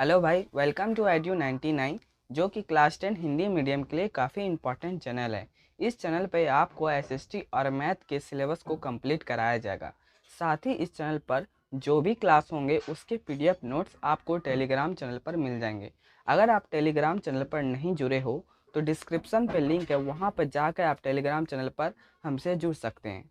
Hello भाई, welcome to edu 99 जो कि क्लास 10 हिंदी मीडियम के लिए काफ़ी इंपॉर्टेंट चैनल है। इस चैनल पे आपको एसएसटी और मैथ के सिलेबस को कंप्लीट कराया जाएगा। साथ ही इस चैनल पर जो भी क्लास होंगे उसके पीडीएफ नोट्स आपको टेलीग्राम चैनल पर मिल जाएंगे। अगर आप टेलीग्राम चैनल पर नहीं जुड़े हो तो डिस्क्रिप्शन पे लिंक है, वहाँ पर जाकर आप टेलीग्राम चैनल पर हमसे जुड़ सकते हैं।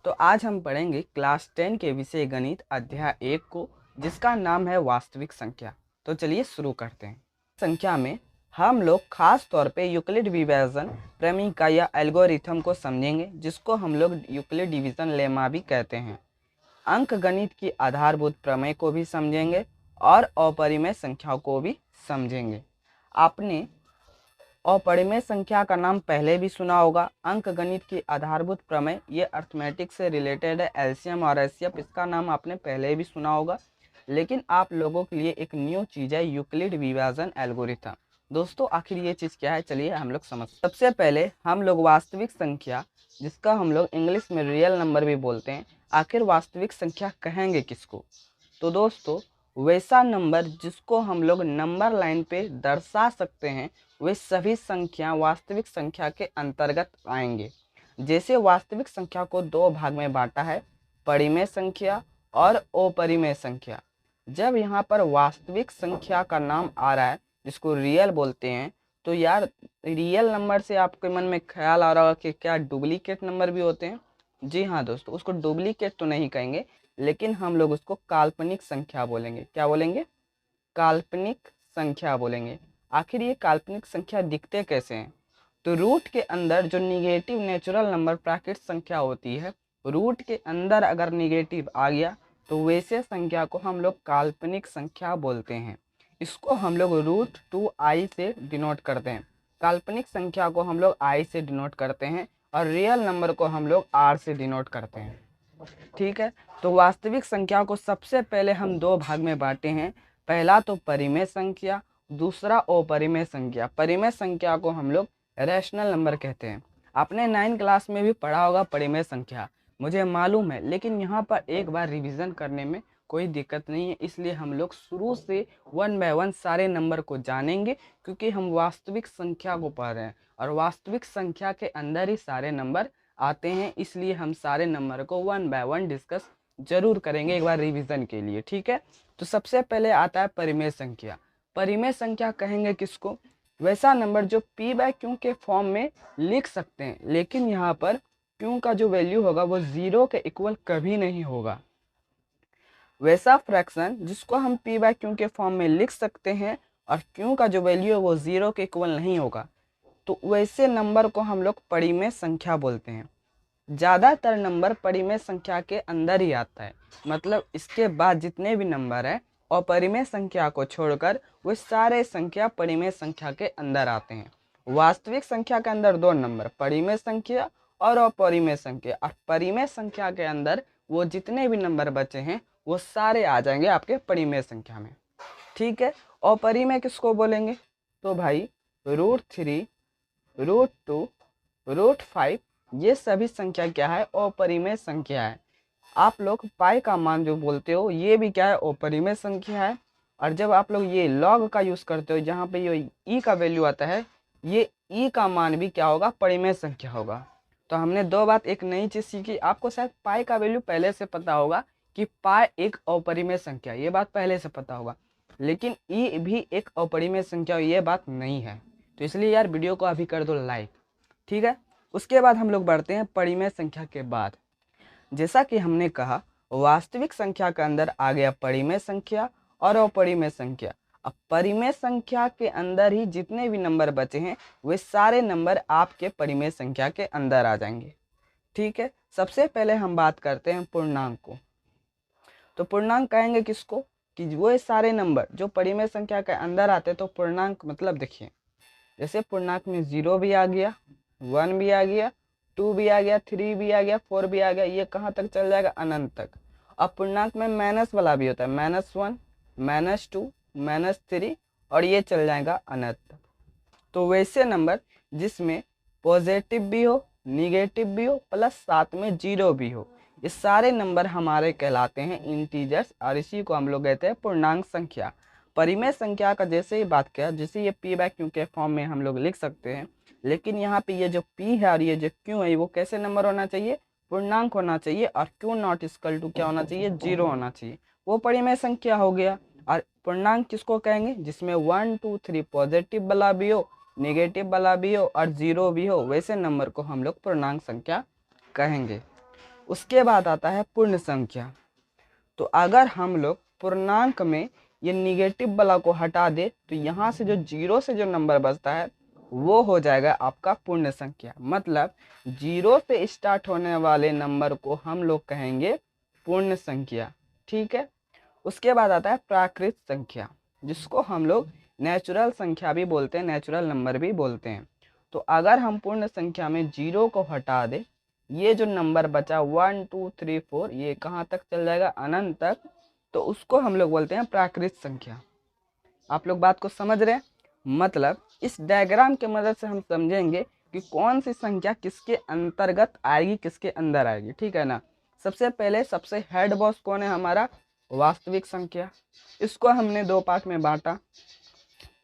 तो आज हम पढ़ेंगे क्लास 10 के विषय गणित अध्याय 1 को, जिसका नाम है वास्तविक संख्या। तो चलिए शुरू करते हैं। संख्या में हम लोग खास तौर पे यूक्लिड विभाजन प्रमेय या एल्गोरिथम को समझेंगे, जिसको हम लोग यूक्लिड डिवीजन लेमा भी कहते हैं। अंक गणित की आधारभूत प्रमेय को भी समझेंगे और अपरिमेय संख्याओं को भी समझेंगे। आपने अपरिमेय संख्या का नाम पहले भी सुना होगा। अंक गणित की आधारभूत प्रमेय ये अर्थमेटिक से रिलेटेड है, एलसीएम और एचसीएफ, इसका नाम आपने पहले भी सुना होगा। लेकिन आप लोगों के लिए एक न्यू चीज़ है यूक्लिड विभाजन एल्गोरिथम। दोस्तों आखिर ये चीज़ क्या है, चलिए हम लोग समझ। सबसे पहले हम लोग वास्तविक संख्या, जिसका हम लोग इंग्लिश में रियल नंबर भी बोलते हैं, आखिर वास्तविक संख्या कहेंगे किसको? तो दोस्तों वैसा नंबर जिसको हम लोग नंबर लाइन पे दर्शा सकते हैं, वे सभी संख्या वास्तविक संख्या के अंतर्गत आएंगे। जैसे वास्तविक संख्या को दो भाग में बांटा है, परिमेय संख्या और अपरिमेय संख्या। जब यहाँ पर वास्तविक संख्या का नाम आ रहा है जिसको रियल बोलते हैं, तो यार रियल नंबर से आपके मन में ख्याल आ रहा होगा कि क्या डुप्लीकेट नंबर भी होते हैं? जी हाँ दोस्तों, उसको डुप्लीकेट तो नहीं कहेंगे, लेकिन हम लोग उसको काल्पनिक संख्या बोलेंगे। क्या बोलेंगे? काल्पनिक संख्या बोलेंगे। आखिर ये काल्पनिक संख्या दिखते कैसे हैं? तो रूट के अंदर जो निगेटिव नेचुरल नंबर प्राकृतिक संख्या होती है, रूट के अंदर अगर निगेटिव आ गया तो वैसे संख्या को हम लोग काल्पनिक संख्या बोलते हैं। इसको हम लोग रूट टू आई से डिनोट करते हैं। काल्पनिक संख्या को हम लोग आई से डिनोट करते हैं और रियल नंबर को हम लोग आर से डिनोट करते हैं। ठीक है, तो वास्तविक संख्या को सबसे पहले हम दो भाग में बांटे हैं। पहला तो परिमेय संख्या, दूसरा अपरिमेय संख्या। परिमेय संख्या को हम लोग रैशनल नंबर कहते हैं। आपने 9 क्लास में भी पढ़ा होगा परिमेय संख्या, मुझे मालूम है, लेकिन यहाँ पर एक बार रिवीजन करने में कोई दिक्कत नहीं है। इसलिए हम लोग शुरू से 1 बाय 1 सारे नंबर को जानेंगे, क्योंकि हम वास्तविक संख्या को पढ़ रहे हैं और वास्तविक संख्या के अंदर ही सारे नंबर आते हैं। इसलिए हम सारे नंबर को 1 बाय 1 डिस्कस जरूर करेंगे एक बार रिवीजन के लिए। ठीक है, तो सबसे पहले आता है परिमेय संख्या। परिमेय संख्या कहेंगे किसको? वैसा नंबर जो p बाय क्यू के फॉर्म में लिख सकते हैं, लेकिन यहाँ पर क्यू का जो वैल्यू होगा वो 0 के इक्वल कभी नहीं होगा। वैसा फ्रैक्शन जिसको हम p बाय क्यू के फॉर्म में लिख सकते हैं और क्यू का जो वैल्यू है वो 0 के इक्वल नहीं होगा, तो वैसे नंबर को हम लोग परिमेय संख्या बोलते हैं। ज़्यादातर नंबर परिमेय संख्या के अंदर ही आता है, मतलब इसके बाद जितने भी नंबर हैं और परिमेय संख्या को छोड़कर वे सारे संख्या परिमेय संख्या के अंदर आते हैं। वास्तविक संख्या के अंदर दो नंबर, परिमेय संख्या और अपरिमेय संख्या, और परिमेय संख्या के अंदर वो जितने भी नंबर बचे हैं वो सारे आ जाएंगे आपके परिमेय संख्या में। ठीक है, अपरिमेय किसको बोलेंगे? तो भाई √3, √2, √5, ये सभी संख्या क्या है? अपरिमेय संख्या है। आप लोग पाई का मान जो बोलते हो ये भी क्या है? अपरिमेय संख्या है। और जब आप लोग ये लॉग का यूज़ करते हो, जहाँ पे ये ई का वैल्यू आता है, ये ई का मान भी क्या होगा? परिमेय संख्या होगा। तो हमने दो बात, एक नई चीज़ सीखी। आपको शायद पाई का वैल्यू पहले से पता होगा कि पाई एक अपरिमेय संख्या, ये बात पहले से पता होगा, लेकिन ई भी एक अपरिमेय संख्या, ये बात नहीं है। तो इसलिए यार वीडियो को अभी कर दो लाइक। ठीक है, उसके बाद हम लोग बढ़ते हैं परिमेय संख्या के बाद। जैसा कि हमने कहा, वास्तविक संख्या के अंदर आ गया परिमेय संख्या और अपरिमेय संख्या। अब परिमेय संख्या के अंदर ही जितने भी नंबर बचे हैं वे सारे नंबर आपके परिमेय संख्या के अंदर आ जाएंगे। ठीक है, सबसे पहले हम बात करते हैं पूर्णांक को। तो पूर्णांक कहेंगे किसको? कि वो सारे नंबर जो परिमेय संख्या के अंदर आते हैं। तो पूर्णांक मतलब देखिए, जैसे पूर्णांक में 0 भी आ गया, 1 भी आ गया, 2 भी आ गया, 3 भी आ गया, 4 भी आ गया, ये कहाँ तक चल जाएगा? अनंत तक। अब पूर्णांक में माइनस वाला भी होता है, -1, -2, -3, और ये चल जाएगा अनंत तक। तो वैसे नंबर जिसमें पॉजिटिव भी हो, निगेटिव भी हो, प्लस साथ में 0 भी हो, ये सारे नंबर हमारे कहलाते हैं इंटीजर्स, और इसी को हम लोग कहते हैं पूर्णांक संख्या। परिमेय संख्या का जैसे ही बात किया, जैसे ये p बाय क्यू के फॉर्म में हम लोग लिख सकते हैं, लेकिन यहाँ पे ये जो p है और ये जो q है वो कैसे नंबर होना चाहिए, पूर्णांक होना चाहिए, और q नॉट इक्वल टू क्या होना चाहिए, 0 होना चाहिए। वो परिमेय संख्या हो गया। और पूर्णांक किसको कहेंगे, जिसमें 1 2 3 पॉजिटिव वाला भी हो, नेगेटिव वाला भी हो और 0 भी हो, वैसे नंबर को हम लोग पूर्णांक संख्या कहेंगे। उसके बाद आता है पूर्ण संख्या। तो अगर हम लोग पूर्णांक में ये निगेटिव वाला को हटा दे तो यहाँ से जो 0 से जो नंबर बचता है वो हो जाएगा आपका पूर्ण संख्या। मतलब 0 से स्टार्ट होने वाले नंबर को हम लोग कहेंगे पूर्ण संख्या। ठीक है। उसके बाद आता है प्राकृत संख्या, जिसको हम लोग नेचुरल संख्या भी बोलते हैं, नेचुरल नंबर भी बोलते हैं। तो अगर हम पूर्ण संख्या में 0 को हटा दें, ये जो नंबर बचा 1 2 3 4, ये कहाँ तक चल जाएगा, अनंत तक, तो उसको हम लोग बोलते हैं प्राकृत संख्या। आप लोग बात को समझ रहे हैं। मतलब इस डायग्राम के मदद से हम समझेंगे कि कौन सी संख्या किसके अंतर्गत आएगी, किसके अंदर आएगी। ठीक है ना। सबसे पहले सबसे हेड बॉस कौन है हमारा, वास्तविक संख्या। इसको हमने दो पार्ट में बांटा,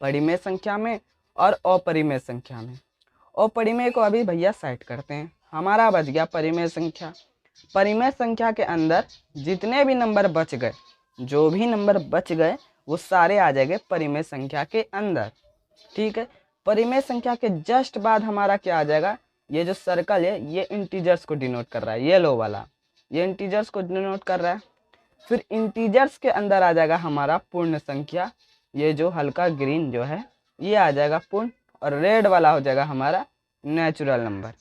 परिमेय संख्या में और अपरिमेय संख्या में। अपरिमेय को अभी भैया साइड करते हैं, हमारा बच गया परिमेय संख्या। परिमेय संख्या के अंदर जितने भी नंबर बच गए, जो भी नंबर बच गए वो सारे आ जाएंगे परिमेय संख्या के अंदर। ठीक है। परिमेय संख्या के जस्ट बाद हमारा क्या आ जाएगा, ये जो सर्कल है ये इंटीजर्स को डिनोट कर रहा है, ये लो वाला, ये इंटीजर्स को डिनोट कर रहा है। फिर इंटीजर्स के अंदर आ जाएगा हमारा पूर्ण संख्या, ये जो हल्का ग्रीन जो है ये आ जाएगा पूर्ण, और रेड वाला हो जाएगा हमारा नेचुरल नंबर।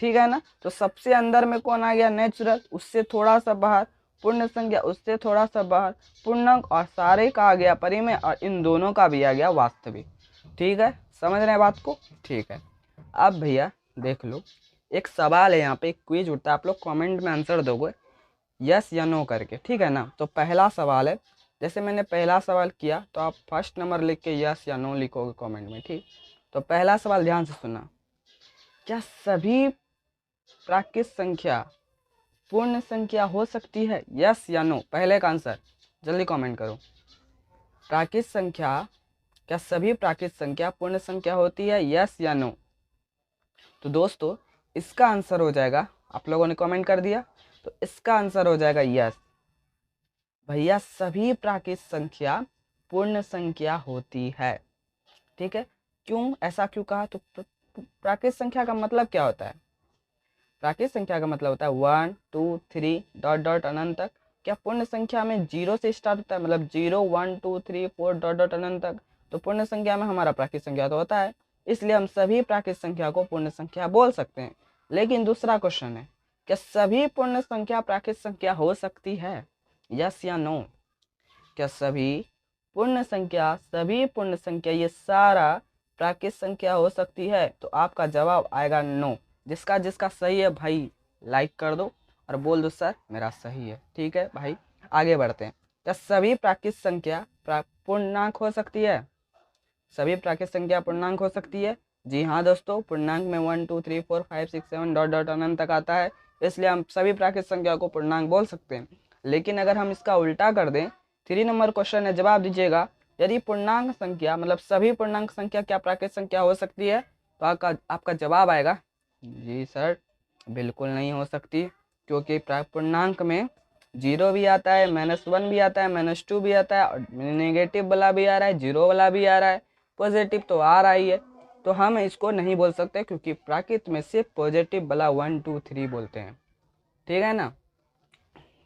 ठीक है ना। तो सबसे अंदर में कौन आ गया, नेचुरल, उससे थोड़ा सा बाहर पूर्ण संख्या, उससे थोड़ा सा बाहर पूर्णांक, और सारे का आ गया परिमेय, और इन दोनों का भी आ गया वास्तविक। ठीक है, समझ रहे हैं बात को। ठीक है। अब भैया देख लो, एक सवाल है यहाँ पे, एक क्विज उठता है, आप लोग कमेंट में आंसर दोगे यस या नो करके। ठीक है ना। तो पहला सवाल है, जैसे मैंने पहला सवाल किया तो आप फर्स्ट नंबर लिख के यस या नो लिखोगे कमेंट में। ठीक। तो पहला सवाल ध्यान से सुना, क्या सभी प्राकृत संख्या पूर्ण संख्या हो सकती है, यस या नो। पहले का आंसर जल्दी कमेंट करो। प्राकृत संख्या, क्या सभी प्राकृत संख्या पूर्ण संख्या होती है, यस या नो। तो दोस्तों इसका आंसर हो जाएगा, आप लोगों ने कमेंट कर दिया, तो इसका आंसर हो जाएगा यस। भैया सभी प्राकृत संख्या पूर्ण संख्या होती है। ठीक है। क्यों, ऐसा क्यों कहा, तो प्राकृत संख्या का मतलब क्या होता है, प्राकृत संख्या का मतलब होता है 1 2 3 डॉट डॉट अनंत तक। क्या पूर्ण संख्या में 0 से स्टार्ट होता है, मतलब 0 1 2 3 4 डॉट डॉट अनंत तक, तो पूर्ण संख्या में हमारा प्राकृत संख्या तो होता है, इसलिए हम सभी प्राकृत संख्या को पूर्ण संख्या बोल सकते हैं। लेकिन दूसरा क्वेश्चन है, क्या सभी पूर्ण संख्या प्राकृत संख्या हो सकती है, यस या नो। क्या सभी पूर्ण संख्या, सभी पूर्ण संख्या, ये सारा प्राकृत संख्या हो सकती है, तो आपका जवाब आएगा नो। जिसका जिसका सही है भाई लाइक कर दो और बोल दो सर मेरा सही है। ठीक है भाई, आगे बढ़ते हैं। क्या सभी प्राकृत संख्या पूर्णांक हो सकती है, सभी प्राकृत संख्या पूर्णांक हो सकती है। जी हाँ दोस्तों, पूर्णांक में 1 2 3 4 5 6 7 डॉट डॉट अनंत तक आता है, इसलिए हम सभी प्राकृत संख्या को पूर्णांक बोल सकते हैं। लेकिन अगर हम इसका उल्टा कर दें, 3 नंबर क्वेश्चन है, जवाब दीजिएगा, यदि पूर्णांक संख्या मतलब सभी पूर्णांक संख्या क्या प्राकृत संख्या हो सकती है, तो आपका जवाब आएगा जी सर बिल्कुल नहीं हो सकती, क्योंकि पूर्णांक में 0 भी आता है, -1 भी आता है, -2 भी आता है, और नेगेटिव वाला भी आ रहा है, 0 वाला भी आ रहा है, पॉजिटिव तो आ रहा ही है। तो हम इसको नहीं बोल सकते, क्योंकि प्राकृत में सिर्फ पॉजिटिव वाला 1 2 3 बोलते हैं। ठीक है ना।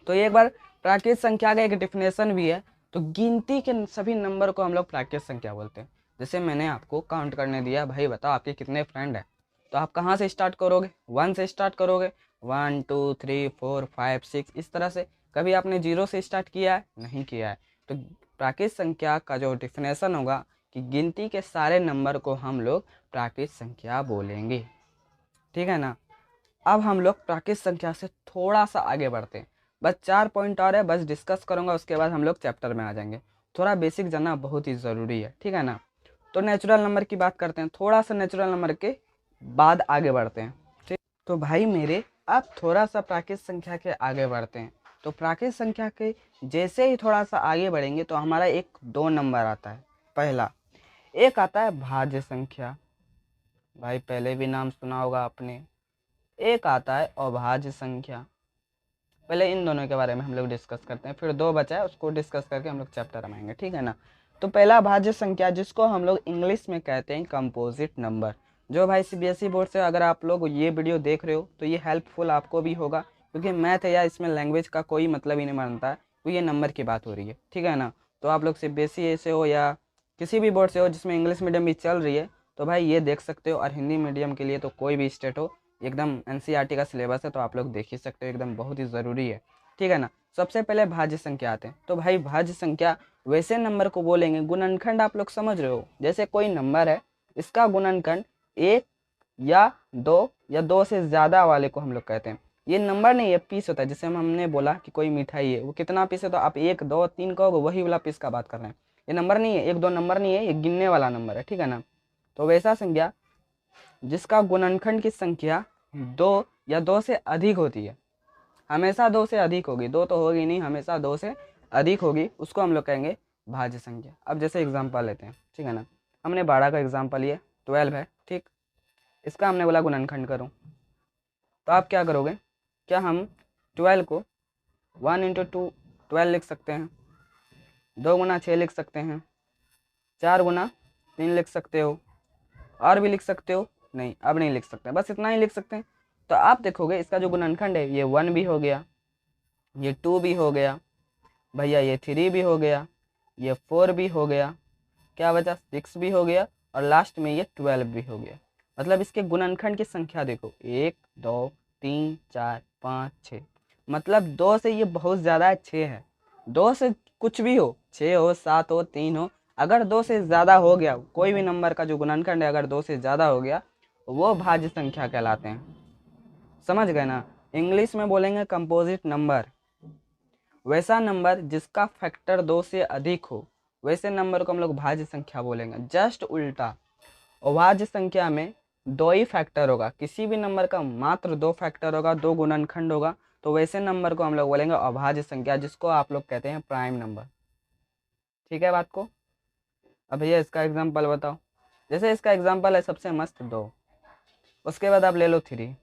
तो एक बार प्राकृत संख्या का एक डिफिनेशन भी है, तो गिनती के सभी नंबर को हम लोग प्राकृत संख्या बोलते हैं। जैसे मैंने आपको काउंट करने दिया, भाई बताओ आपके कितने फ्रेंड हैं, तो आप कहाँ से स्टार्ट करोगे, 1 से स्टार्ट करोगे, 1 2 3 4 5 6 इस तरह से। कभी आपने 0 से स्टार्ट किया है, नहीं किया है। तो प्राकृत संख्या का जो डिफिनेशन होगा कि गिनती के सारे नंबर को हम लोग प्राकृत संख्या बोलेंगे। ठीक है ना। अब हम लोग प्राकृत संख्या से थोड़ा सा आगे बढ़ते हैं, बस 4 पॉइंट और है, बस डिस्कस करूंगा, उसके बाद हम लोग चैप्टर में आ जाएंगे। थोड़ा बेसिक जानना बहुत ही ज़रूरी है। ठीक है ना। तो नेचुरल नंबर की बात करते हैं, थोड़ा सा नेचुरल नंबर के बाद आगे बढ़ते हैं। ठीक। तो भाई मेरे अब थोड़ा सा प्राकृत संख्या के आगे बढ़ते हैं। तो प्राकृत संख्या के जैसे ही थोड़ा सा आगे बढ़ेंगे तो हमारा एक दो नंबर आता है। पहला एक आता है भाज्य संख्या, भाई पहले भी नाम सुना होगा आपने। एक आता है अभाज्य संख्या। पहले इन दोनों के बारे में हम लोग डिस्कस करते हैं, फिर दो बचा है उसको डिस्कस करके हम लोग चैप्टर बनाएंगे, ठीक है ना। तो पहला भाज्य संख्या, जिसको हम लोग इंग्लिश में कहते हैं कंपोजिट नंबर। जो भाई सीबीएसई बोर्ड से अगर आप लोग ये वीडियो देख रहे हो तो ये हेल्पफुल आपको भी होगा, क्योंकि मैथ या इसमें लैंग्वेज का कोई मतलब ही नहीं बनता है, तो ये नंबर की बात हो रही है, ठीक है ना। तो आप लोग सीबीएसई से हो या किसी भी बोर्ड से हो जिसमें इंग्लिश मीडियम भी चल रही है, तो भाई ये देख सकते हो। और हिंदी मीडियम के लिए तो कोई भी स्टेट हो, एकदम एनसीईआरटी का सिलेबस है, तो आप लोग देख ही सकते हो, एकदम बहुत ही ज़रूरी है, ठीक है ना। सबसे पहले भाज्य संख्या आते हैं। तो भाई भाज्य संख्या वैसे नंबर को बोलेंगे, गुणनखंड आप लोग समझ रहे हो, जैसे कोई नंबर है इसका गुणनखंड एक या दो से ज़्यादा वाले को हम लोग कहते हैं। ये नंबर नहीं, ये पीस होता है। जैसे हमने बोला कि कोई मिठाई है, वो कितना पीस है, तो आप एक दो तीन कहोगे, वही वाला पीस का बात कर रहे हैं। ये नंबर नहीं है, एक दो नंबर नहीं है, ये गिनने वाला नंबर है, ठीक है ना। तो वैसा संख्या जिसका गुणनखंड की संख्या दो या दो से अधिक होती है, हमेशा दो से अधिक होगी, दो तो होगी नहीं, हमेशा दो से अधिक होगी, उसको हम लोग कहेंगे भाज्य संख्या। अब जैसे एग्जांपल लेते हैं, ठीक है ना। हमने 12 का एग्जांपल लिया, 12 है, ठीक। इसका हमने बोला गुणनखंड करो, तो आप क्या करोगे, क्या हम 12 को 1 इंटू 2 12 लिख सकते हैं, 2 गुना 6 लिख सकते हैं, 4 गुना 3 लिख सकते हो, और भी लिख सकते हो? नहीं, अब नहीं लिख सकते, बस इतना ही लिख सकते हैं। तो आप देखोगे इसका जो गुणनखंड है, ये 1 भी हो गया, ये 2 भी हो गया भैया, ये 3 भी हो गया, ये 4 भी हो गया, क्या बचा, 6 भी हो गया, और लास्ट में ये 12 भी हो गया। मतलब इसके गुणनखंड की संख्या देखो, 1 2 3 4 5 6, मतलब 2 से ये बहुत ज़्यादा है, 6 है। 2 से कुछ भी हो, 6 हो 7 हो 3 हो, अगर 2 से ज़्यादा हो गया, कोई भी नंबर का जो गुणनखंड है अगर 2 से ज़्यादा हो गया, वो भाज्य संख्या कहलाते हैं। समझ गए ना। इंग्लिश में बोलेंगे कंपोजिट नंबर। वैसा नंबर जिसका फैक्टर 2 से अधिक हो, वैसे नंबर को हम लोग भाज्य संख्या बोलेंगे। जस्ट उल्टा, अभाज्य संख्या में दो ही फैक्टर होगा, किसी भी नंबर का मात्र दो फैक्टर होगा, दो गुणनखंड होगा, तो वैसे नंबर को हम लोग बोलेंगे अभाज्य संख्या, जिसको आप लोग कहते हैं प्राइम नंबर। ठीक है बात को। अब भैया इसका एग्जाम्पल बताओ। जैसे इसका एग्जाम्पल है सबसे मस्त 2, उसके बाद आप ले लो 3,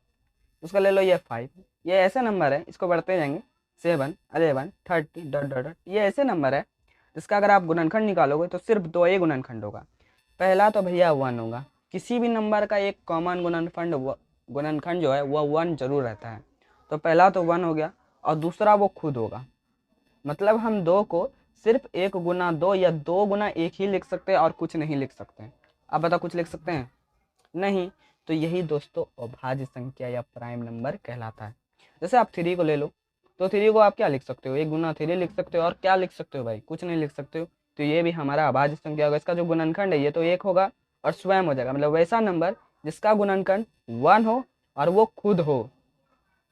उसका ले लो ये 5। ये ऐसे नंबर है, इसको बढ़ते जाएंगे 7 11 30 डॉट डॉट डॉट। ये ऐसे नंबर है जिसका अगर आप गुणनखंड निकालोगे तो सिर्फ दो ही गुणनखंड होगा। पहला तो भैया 1 होगा, किसी भी नंबर का एक कॉमन गुणनखंड जो है वो 1 जरूर रहता है। तो पहला तो 1 हो गया, और दूसरा वो खुद होगा। मतलब हम 2 को सिर्फ 1 गुना 2 या 2 गुना 1 ही लिख सकते हैं और कुछ नहीं लिख सकते हैं। आप बताओ कुछ लिख सकते हैं? नहीं। तो यही दोस्तों अभाज्य संख्या या प्राइम नंबर कहलाता है। जैसे आप 3 को ले लो, तो 3 को आप क्या लिख सकते हो, 1 गुना 3 लिख सकते हो, और क्या लिख सकते हो भाई, कुछ नहीं लिख सकते हो। तो ये भी हमारा अभाज्य संख्या होगा। इसका जो गुणनखंड है ये तो 1 होगा और स्वयं हो जाएगा, मतलब वैसा नंबर जिसका गुणनखंड 1 हो और वो खुद हो,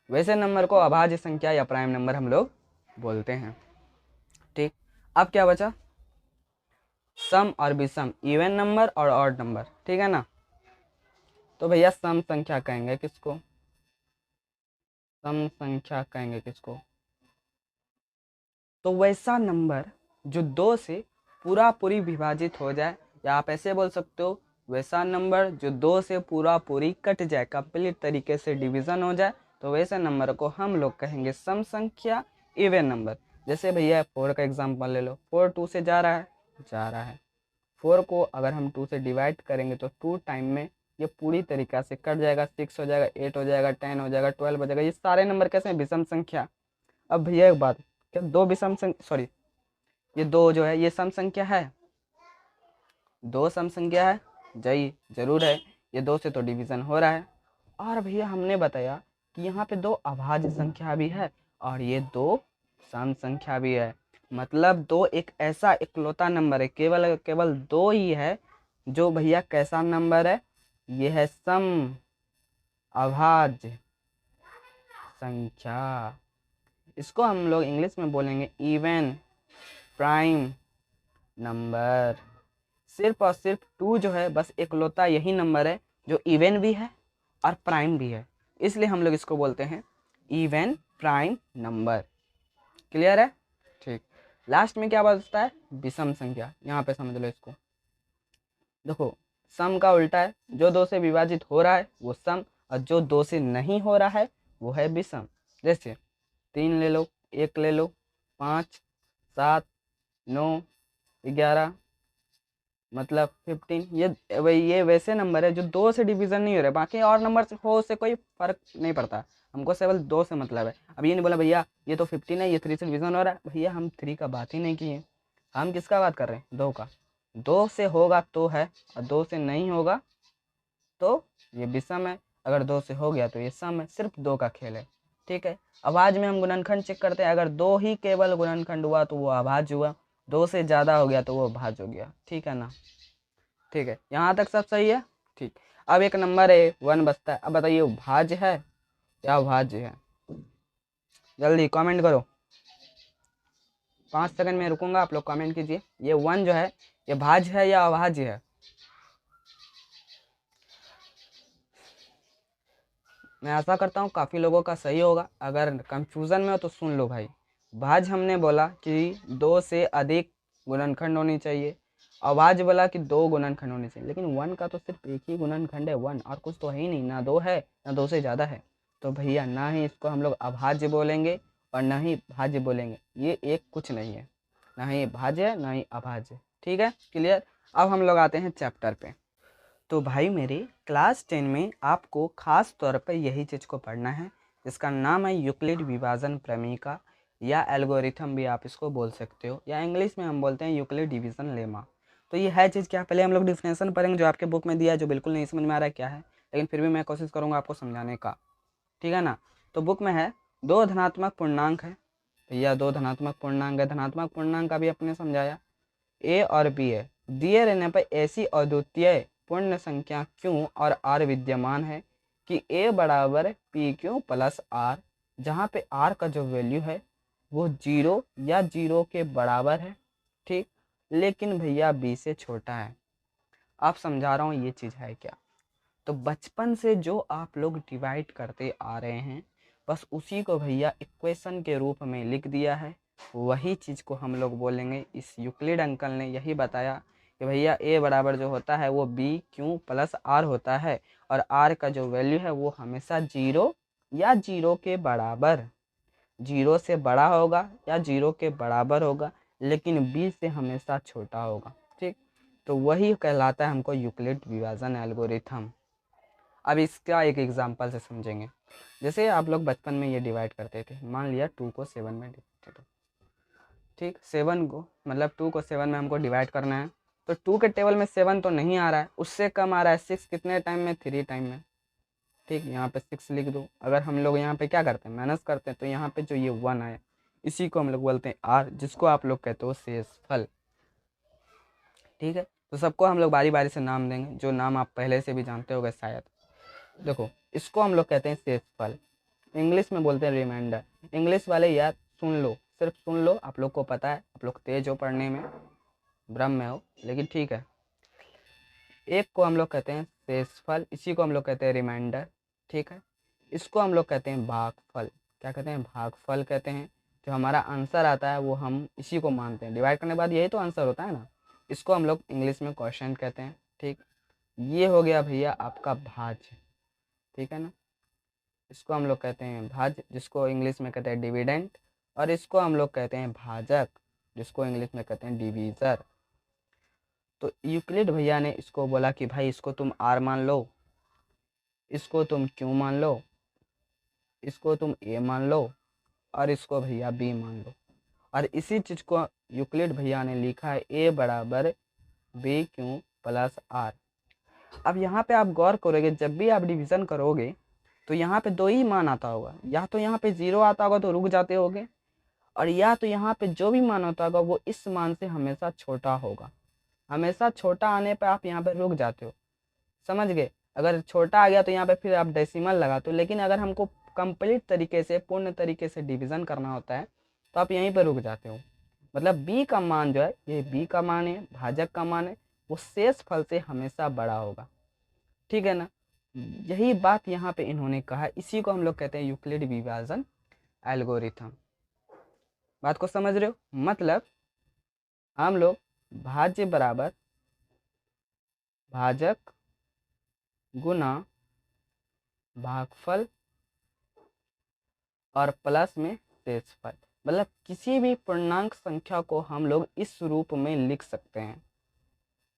वैसे नंबर को अभाज्य संख्या या प्राइम नंबर हम लोग बोलते हैं। ठीक। अब क्या बचा, सम और विषम, इवन नंबर और ऑड नंबर, ठीक है ना। तो भैया सम संख्या कहेंगे किसको, सम संख्या कहेंगे किसको, तो वैसा नंबर जो 2 से पूरा पूरी विभाजित हो जाए, या आप ऐसे बोल सकते हो वैसा नंबर जो 2 से पूरा पूरी कट जाए, कंप्लीट तरीके से डिवीजन हो जाए, तो वैसे नंबर को हम लोग कहेंगे सम संख्या, इवन नंबर। जैसे भैया 4 का एग्जांपल ले लो, 4 2 से जा रहा है, जा रहा है। 4 को अगर हम 2 से डिवाइड करेंगे तो 2 टाइम में ये पूरी तरीका से कट जाएगा, 6 हो जाएगा, 8 हो जाएगा, 10 हो जाएगा, 12 हो जाएगा। ये सारे नंबर कैसे हैं, विषम संख्या। अब भैया एक बात, क्या दो विषम संख्या, सॉरी ये 2 जो है ये सम संख्या है, 2 सम संख्या है, जी जरूर है। ये 2 से तो डिवीजन हो रहा है। और भैया हमने बताया कि यहाँ पे 2 अभाज्य संख्या भी है और ये 2 सम संख्या भी है। मतलब 2 एक ऐसा इकलौता नंबर है, केवल केवल 2 ही है जो भैया कैसा नंबर है, ये है सम अभाज्य संख्या। इसको हम लोग इंग्लिश में बोलेंगे इवन प्राइम नंबर। सिर्फ और सिर्फ 2 जो है बस इकलौता यही नंबर है जो इवन भी है और प्राइम भी है, इसलिए हम लोग इसको बोलते हैं इवन प्राइम नंबर। क्लियर है? ठीक। लास्ट में क्या बचता है? विषम संख्या। यहाँ पे समझ लो इसको। देखो सम का उल्टा है, जो 2 से विभाजित हो रहा है वो सम, और जो 2 से नहीं हो रहा है वो है विषम। जैसे 3 ले लो, 1 ले लो, 5, 7, 9, 11, मतलब 15। ये वैसे नंबर है जो 2 से डिवीजन नहीं हो रहे, बाकी और नंबर से हो उससे कोई फर्क नहीं पड़ता, हमको केवल 2 से मतलब है। अब ये नहीं बोला भैया ये तो 15 है, ये 3 से डिवीजन हो रहा है, भैया हम 3 का बात ही नहीं किए, हम किसका बात कर रहे हैं? 2 का। 2 से होगा तो है, और 2 से नहीं होगा तो ये विषम है, अगर 2 से हो गया तो ये सम है। सिर्फ 2 का खेल है, ठीक है। अभाज्य में हम गुणनखंड चेक करते हैं, अगर 2 ही केवल गुणनखंड हुआ तो वो अभाज्य हुआ, 2 से ज़्यादा हो गया तो वो भाज्य हो गया, ठीक है ना? ठीक है, यहाँ तक सब सही है। ठीक। अब एक नंबर है 1 बचता है, अब बताइए वो भाज्य है या अभाज्य है? जल्दी कमेंट करो, 5 सेकंड में रुकूंगा, आप लोग कमेंट कीजिए। ये 1 जो है ये भाज्य है या अभाज्य है? मैं आशा करता हूँ काफ़ी लोगों का सही होगा, अगर कंफ्यूजन में हो तो सुन लो भाई। भाज्य हमने बोला कि 2 से अधिक गुणनखंड होनी चाहिए, अभाज्य बोला कि 2 गुणनखंड होने चाहिए, लेकिन 1 का तो सिर्फ एक ही गुणनखंड है 1, और कुछ तो है ही नहीं, ना 2 है ना 2 से ज़्यादा है, तो भैया ना ही इसको हम लोग अभाज्य बोलेंगे और ना ही भाज्य बोलेंगे, ये एक कुछ नहीं है, ना ही भाज्य है ना ही अभाज्य। ठीक है, क्लियर? अब हम लोग आते हैं चैप्टर पे। तो भाई मेरे क्लास 10 में आपको ख़ास तौर पर यही चीज़ को पढ़ना है, जिसका नाम है यूक्लिड विभाजन प्रमेय, या एल्गोरिथम भी आप इसको बोल सकते हो, या इंग्लिश में हम बोलते हैं यूक्लिड डिवीज़न लेमा। तो ये है चीज़ क्या? पहले हम लोग डिफिनेशन पढ़ेंगे जो आपके बुक में दिया है, जो बिल्कुल नहीं समझ में आ रहा है क्या है, लेकिन फिर भी मैं कोशिश करूँगा आपको समझाने का, ठीक है ना? तो बुक में है 2 धनात्मक पूर्णांक है, भैया 2 धनात्मक पूर्णांक है, धनात्मक पूर्णांक का भी अपने समझाया, ए और बी है, दिए रहने पर ऐसी अद्वितीय पूर्ण संख्या क्यों और आर विद्यमान है कि ए बराबर पी क्यू प्लस आर, जहाँ पे आर का जो वैल्यू है वो 0 या 0 के बराबर है, ठीक, लेकिन भैया बी से छोटा है। आप समझा रहा हूँ ये चीज़ है क्या? तो बचपन से जो आप लोग डिवाइड करते आ रहे हैं, बस उसी को भैया इक्वेशन के रूप में लिख दिया है, वही चीज़ को हम लोग बोलेंगे। इस यूक्लिड अंकल ने यही बताया कि भैया ए बराबर जो होता है वो बी क्यू प्लस आर होता है, और आर का जो वैल्यू है वो हमेशा 0 या 0 के बराबर, 0 से बड़ा होगा या 0 के बराबर होगा, लेकिन बी से हमेशा छोटा होगा, ठीक। तो वही कहलाता है हमको यूक्लिड विभाजन एल्गोरिथम। अब इसका एक एग्जांपल से समझेंगे। जैसे आप लोग बचपन में ये डिवाइड करते थे, मान लिया 2 को 7 में डिवाइड, ठीक, 7 को मतलब 2 को 7 में हमको डिवाइड करना है, तो 2 के टेबल में 7 तो नहीं आ रहा है, उससे कम आ रहा है 6, कितने टाइम में? 3 टाइम में, ठीक। यहाँ पे 6 लिख दो। अगर हम लोग यहाँ पे क्या करते हैं, माइनस करते हैं, तो यहाँ पे जो ये 1 आया इसी को हम लोग बोलते हैं आर, जिसको आप लोग कहते हो शेषफल, ठीक है। तो सबको हम लोग बारी बारी से नाम देंगे, जो नाम आप पहले से भी जानते होंगे शायद। देखो इसको हम लोग कहते हैं शेषफल, इंग्लिश में बोलते हैं रिमाइंडर। इंग्लिश वाले यार सुन लो, सिर्फ सुन लो, आप लोग को पता है, आप लोग तेज हो पढ़ने में, ब्रह्म में हो, लेकिन ठीक है। एक को हम लोग कहते हैं शेषफल, इसी को हम लोग कहते हैं रिमाइंडर, ठीक है। इसको हम लोग कहते हैं भागफल। क्या कहते हैं? भागफल कहते हैं। जो हमारा आंसर आता है वो हम इसी को मानते हैं, डिवाइड करने के बाद यही तो आंसर होता है ना। इसको हम लोग इंग्लिश में क्वेश्चन कहते हैं, ठीक। ये हो गया भैया आपका भाज्य, ठीक है ना। इसको हम लोग कहते हैं भाज्य, जिसको इंग्लिश में कहते हैं डिविडेंड, और इसको हम लोग कहते हैं भाजक, जिसको इंग्लिश में कहते हैं डिवीज़र। तो यूक्लिड भैया ने इसको बोला कि भाई इसको तुम आर मान लो, इसको तुम क्यू मान लो, इसको तुम ए मान लो, और इसको भैया बी मान लो, और इसी चीज़ को यूक्लिड भैया ने लिखा है ए बराबर बी क्यू प्लस आर। अब यहाँ पे आप गौर करोगे, जब भी आप डिवीज़न करोगे तो यहाँ पे 2 ही मान आता होगा, या तो यहाँ पे 0 आता होगा तो रुक जाते होगे, और या तो यहाँ पे जो भी मान होता होगा वो इस मान से हमेशा छोटा होगा। हमेशा छोटा आने पे आप यहाँ पे रुक जाते हो, समझ गए? अगर छोटा आ गया तो यहाँ पे फिर आप डेसिमल लगाते हो, लेकिन अगर हमको कंप्लीट तरीके से, पूर्ण तरीके से डिवीज़न करना होता है तो आप यहीं पर रुक जाते हो। मतलब बी का मान जो है, ये बी का मान है, भाजक का मान है, वो शेष फल से हमेशा बड़ा होगा, ठीक है ना। यही बात यहाँ पे इन्होंने कहा, इसी को हम लोग कहते हैं यूक्लिड विभाजन एल्गोरिथम। बात को समझ रहे हो? मतलब हम लोग भाज्य बराबर भाजक गुना भागफल और प्लस में शेषफल, मतलब किसी भी पूर्णांक संख्या को हम लोग इस रूप में लिख सकते हैं,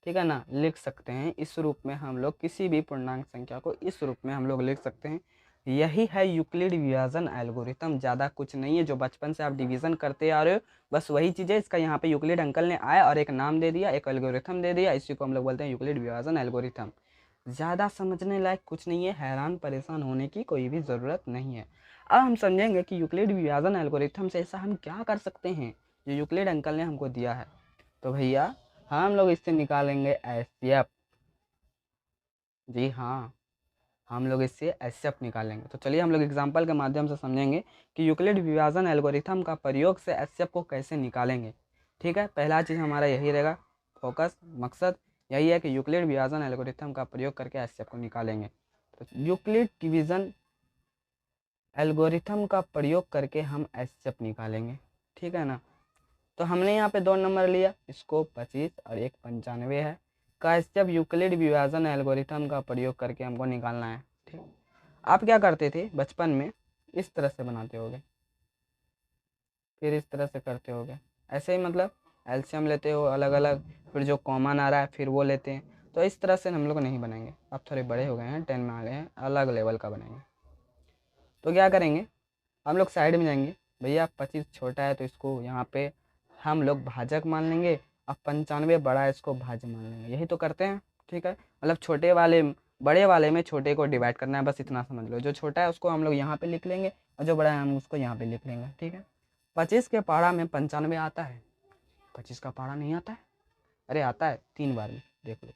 ठीक है ना, लिख सकते हैं इस रूप में। हम लोग किसी भी पूर्णांक संख्या को इस रूप में हम लोग लिख सकते हैं। यही है यूक्लिड विभाजन एल्गोरिथम, ज़्यादा कुछ नहीं है। जो बचपन से आप डिवीज़न करते आ रहे हो बस वही चीज़ है। इसका यहाँ पे यूक्लिड अंकल ने आया और एक नाम दे दिया, एक एल्गोरिथम दे दिया, इसी को हम लोग बोलते हैं यूक्लिड विभाजन एल्गोरिथम। ज़्यादा समझने लायक कुछ नहीं है, हैरान परेशान होने की कोई भी ज़रूरत नहीं है। अब हम समझेंगे कि यूक्लिड विभाजन एल्गोरिथम से ऐसा हम क्या कर सकते हैं जो यूक्लिड अंकल ने हमको दिया है। तो भैया हम लोग इससे निकालेंगे एचसीएफ। जी हाँ, हम लोग इससे एचसीएफ निकालेंगे। तो चलिए हम लोग एग्जांपल के माध्यम से समझेंगे कि यूक्लिड विभाजन एल्गोरिथम का प्रयोग से एचसीएफ को कैसे निकालेंगे। ठीक है, पहला चीज़ हमारा यही रहेगा, फोकस मकसद यही है कि यूक्लिड विभाजन एल्गोरिथम का प्रयोग करके एचसीएफ को निकालेंगे। तो यूक्लिड डिवीज़न एल्गोरिथम का प्रयोग करके हम एचसीएफ निकालेंगे, ठीक है ना। तो हमने यहाँ पे 2 नंबर लिया, इसको 25 और एक 95 है का एचसीएफ यूक्लिड विभाजन एल्गोरिथम का प्रयोग करके हमको निकालना है। ठीक, आप क्या करते थे बचपन में, इस तरह से बनाते होगे, फिर इस तरह से करते होगे, ऐसे ही मतलब एलसीएम लेते हो अलग अलग, फिर जो कॉमन आ रहा है फिर वो लेते हैं। तो इस तरह से हम लोग नहीं बनाएंगे, अब थोड़े बड़े हो गए हैं, 10 में आ गए हैं, अलग लेवल का बनाएंगे। तो क्या करेंगे, हम लोग साइड में जाएंगे, भैया 25 छोटा है तो इसको यहाँ पे हम लोग भाजक मान लेंगे, और 95 बड़ा है इसको भाज्य मान लेंगे, यही तो करते हैं। ठीक है, मतलब छोटे वाले बड़े वाले में छोटे को डिवाइड करना है, बस इतना समझ लो। जो छोटा है उसको हम लोग यहाँ पे लिख लेंगे और जो बड़ा है हम उसको यहाँ पे लिख लेंगे। ठीक है, 25 के पहाड़ा में 95 आता है? 25 का पहाड़ा नहीं आता है, अरे आता है 3 बार में, देख लो।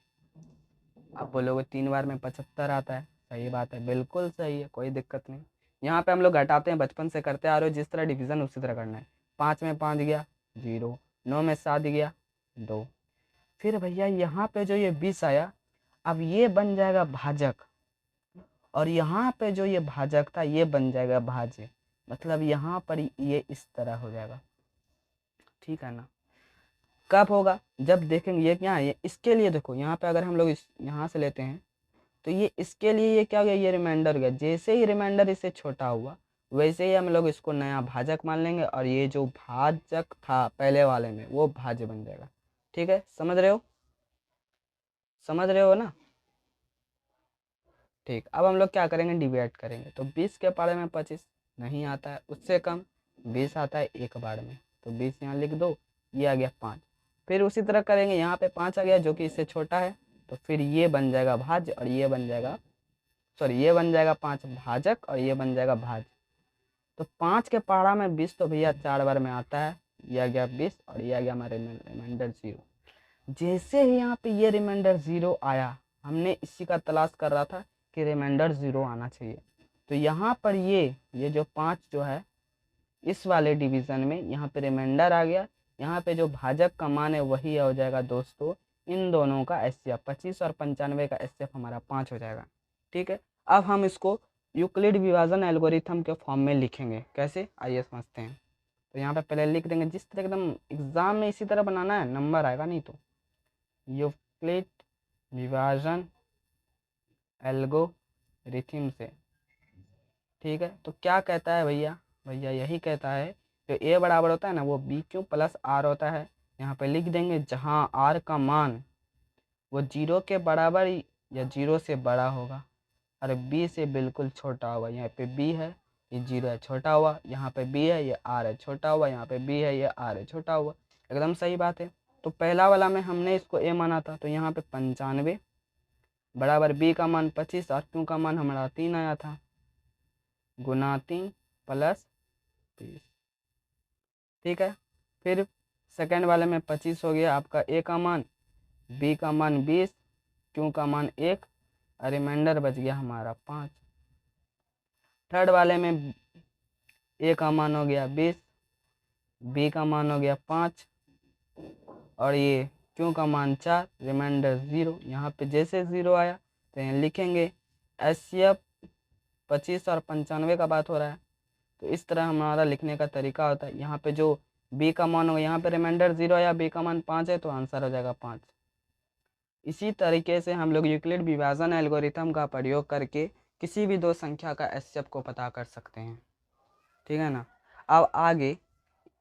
आप बोलोगे 3 बार में 75 आता है, सही बात है, बिल्कुल सही है, कोई दिक्कत नहीं। यहाँ पे हम लोग घटाते हैं, बचपन से करते आ रहे हो, जिस तरह डिवीज़न उसी तरह करना है। 5 में 5 गया 0, 9 में 7 गया 2। फिर भैया यहाँ पे जो ये 20 आया, अब ये बन जाएगा भाजक, और यहाँ पे जो ये भाजक था ये बन जाएगा भाज्य, मतलब यहाँ पर ये इस तरह हो जाएगा, ठीक है ना। कब होगा, जब देखेंगे ये क्या है, ये इसके लिए देखो यहाँ पे अगर हम लोग इस यहाँ से लेते हैं तो ये इसके लिए ये क्या हो गया, ये रिमाइंडर गया। जैसे ही रिमाइंडर इससे छोटा हुआ वैसे ही हम लोग इसको नया भाजक मान लेंगे, और ये जो भाजक था पहले वाले में वो भाज्य बन जाएगा। ठीक है, समझ रहे हो, समझ रहे हो ना। ठीक, अब हम लोग क्या करेंगे, डिवाइड करेंगे। तो 20 के पारे में 25 नहीं आता है, उससे कम 20 आता है एक बार में, तो 20 यहाँ लिख दो, ये आ गया 5। फिर उसी तरह करेंगे, यहाँ पे 5 आ गया जो कि इससे छोटा है, तो फिर ये बन जाएगा भाज्य और ये बन जाएगा, सॉरी ये बन जाएगा 5 भाजक और ये बन जाएगा भाज्य। तो 5 के पहाड़ा में 20 तो भैया 4 बार में आता है, ये आ गया 20 और ये आ गया हमारे रिमाइंडर 0। जैसे ही यहाँ पे ये रिमाइंडर 0 आया, हमने इसी का तलाश कर रहा था कि रिमाइंडर 0 आना चाहिए। तो यहाँ पर ये जो 5 जो है इस वाले डिवीज़न में यहाँ पे रिमाइंडर आ गया, यहाँ पे जो भाजक का मान है वही हो जाएगा दोस्तों इन दोनों का एचसीएफ। 25 और 95 का एचसीएफ हमारा 5 हो जाएगा। ठीक है, अब हम इसको यूक्लिड विभाजन एल्गोरिथम के फॉर्म में लिखेंगे, कैसे आइए समझते हैं। तो यहाँ पे पहले लिख देंगे, जिस तरह एकदम एग्जाम में इसी तरह बनाना है, नंबर आएगा नहीं तो। यूक्लिड विभाजन एल्गोरिथम से, ठीक है। तो क्या कहता है भैया, भैया यही कहता है जो ए बराबर होता है ना वो बी क्यू प्लस आर होता है। यहाँ पे लिख देंगे जहाँ आर का मान वो 0 के बराबर या 0 से बड़ा होगा और बी से बिल्कुल छोटा होगा। यहाँ पे बी है, ये 0 है, छोटा हुआ, यहाँ पे बी है, ये आर है, छोटा हुआ, यहाँ पे बी है, ये आर है, छोटा हुआ। एकदम सही बात है। तो पहला वाला में हमने इसको ए माना था, तो यहाँ पे 95 बराबर बी का मान 25 और क्यू का मान हमारा 3 आया था, गुना 3 प्लस 20। ठीक है, फिर सेकेंड वाले में 25 हो गया आपका ए का मान, बी का मान 20, क्यू का मान 1 और रिमाइंडर बच गया हमारा 5। थर्ड वाले में ए का मान हो गया 20, बी का मान हो गया 5 और ये क्यू का मान 4, रिमाइंडर 0। यहाँ पे जैसे 0 आया तो यहाँ लिखेंगे एचसीएफ। 25 और 95 का बात हो रहा है, तो इस तरह हमारा लिखने का तरीका होता है। यहाँ पे जो बी का मान होगा यहाँ पे रिमाइंडर 0 या बी का मान 5 है तो आंसर हो जाएगा 5। इसी तरीके से हम लोग यूक्लिड विभाजन एल्गोरिथम का प्रयोग करके किसी भी दो संख्या का एचसीएफ को पता कर सकते हैं, ठीक है ना। अब आगे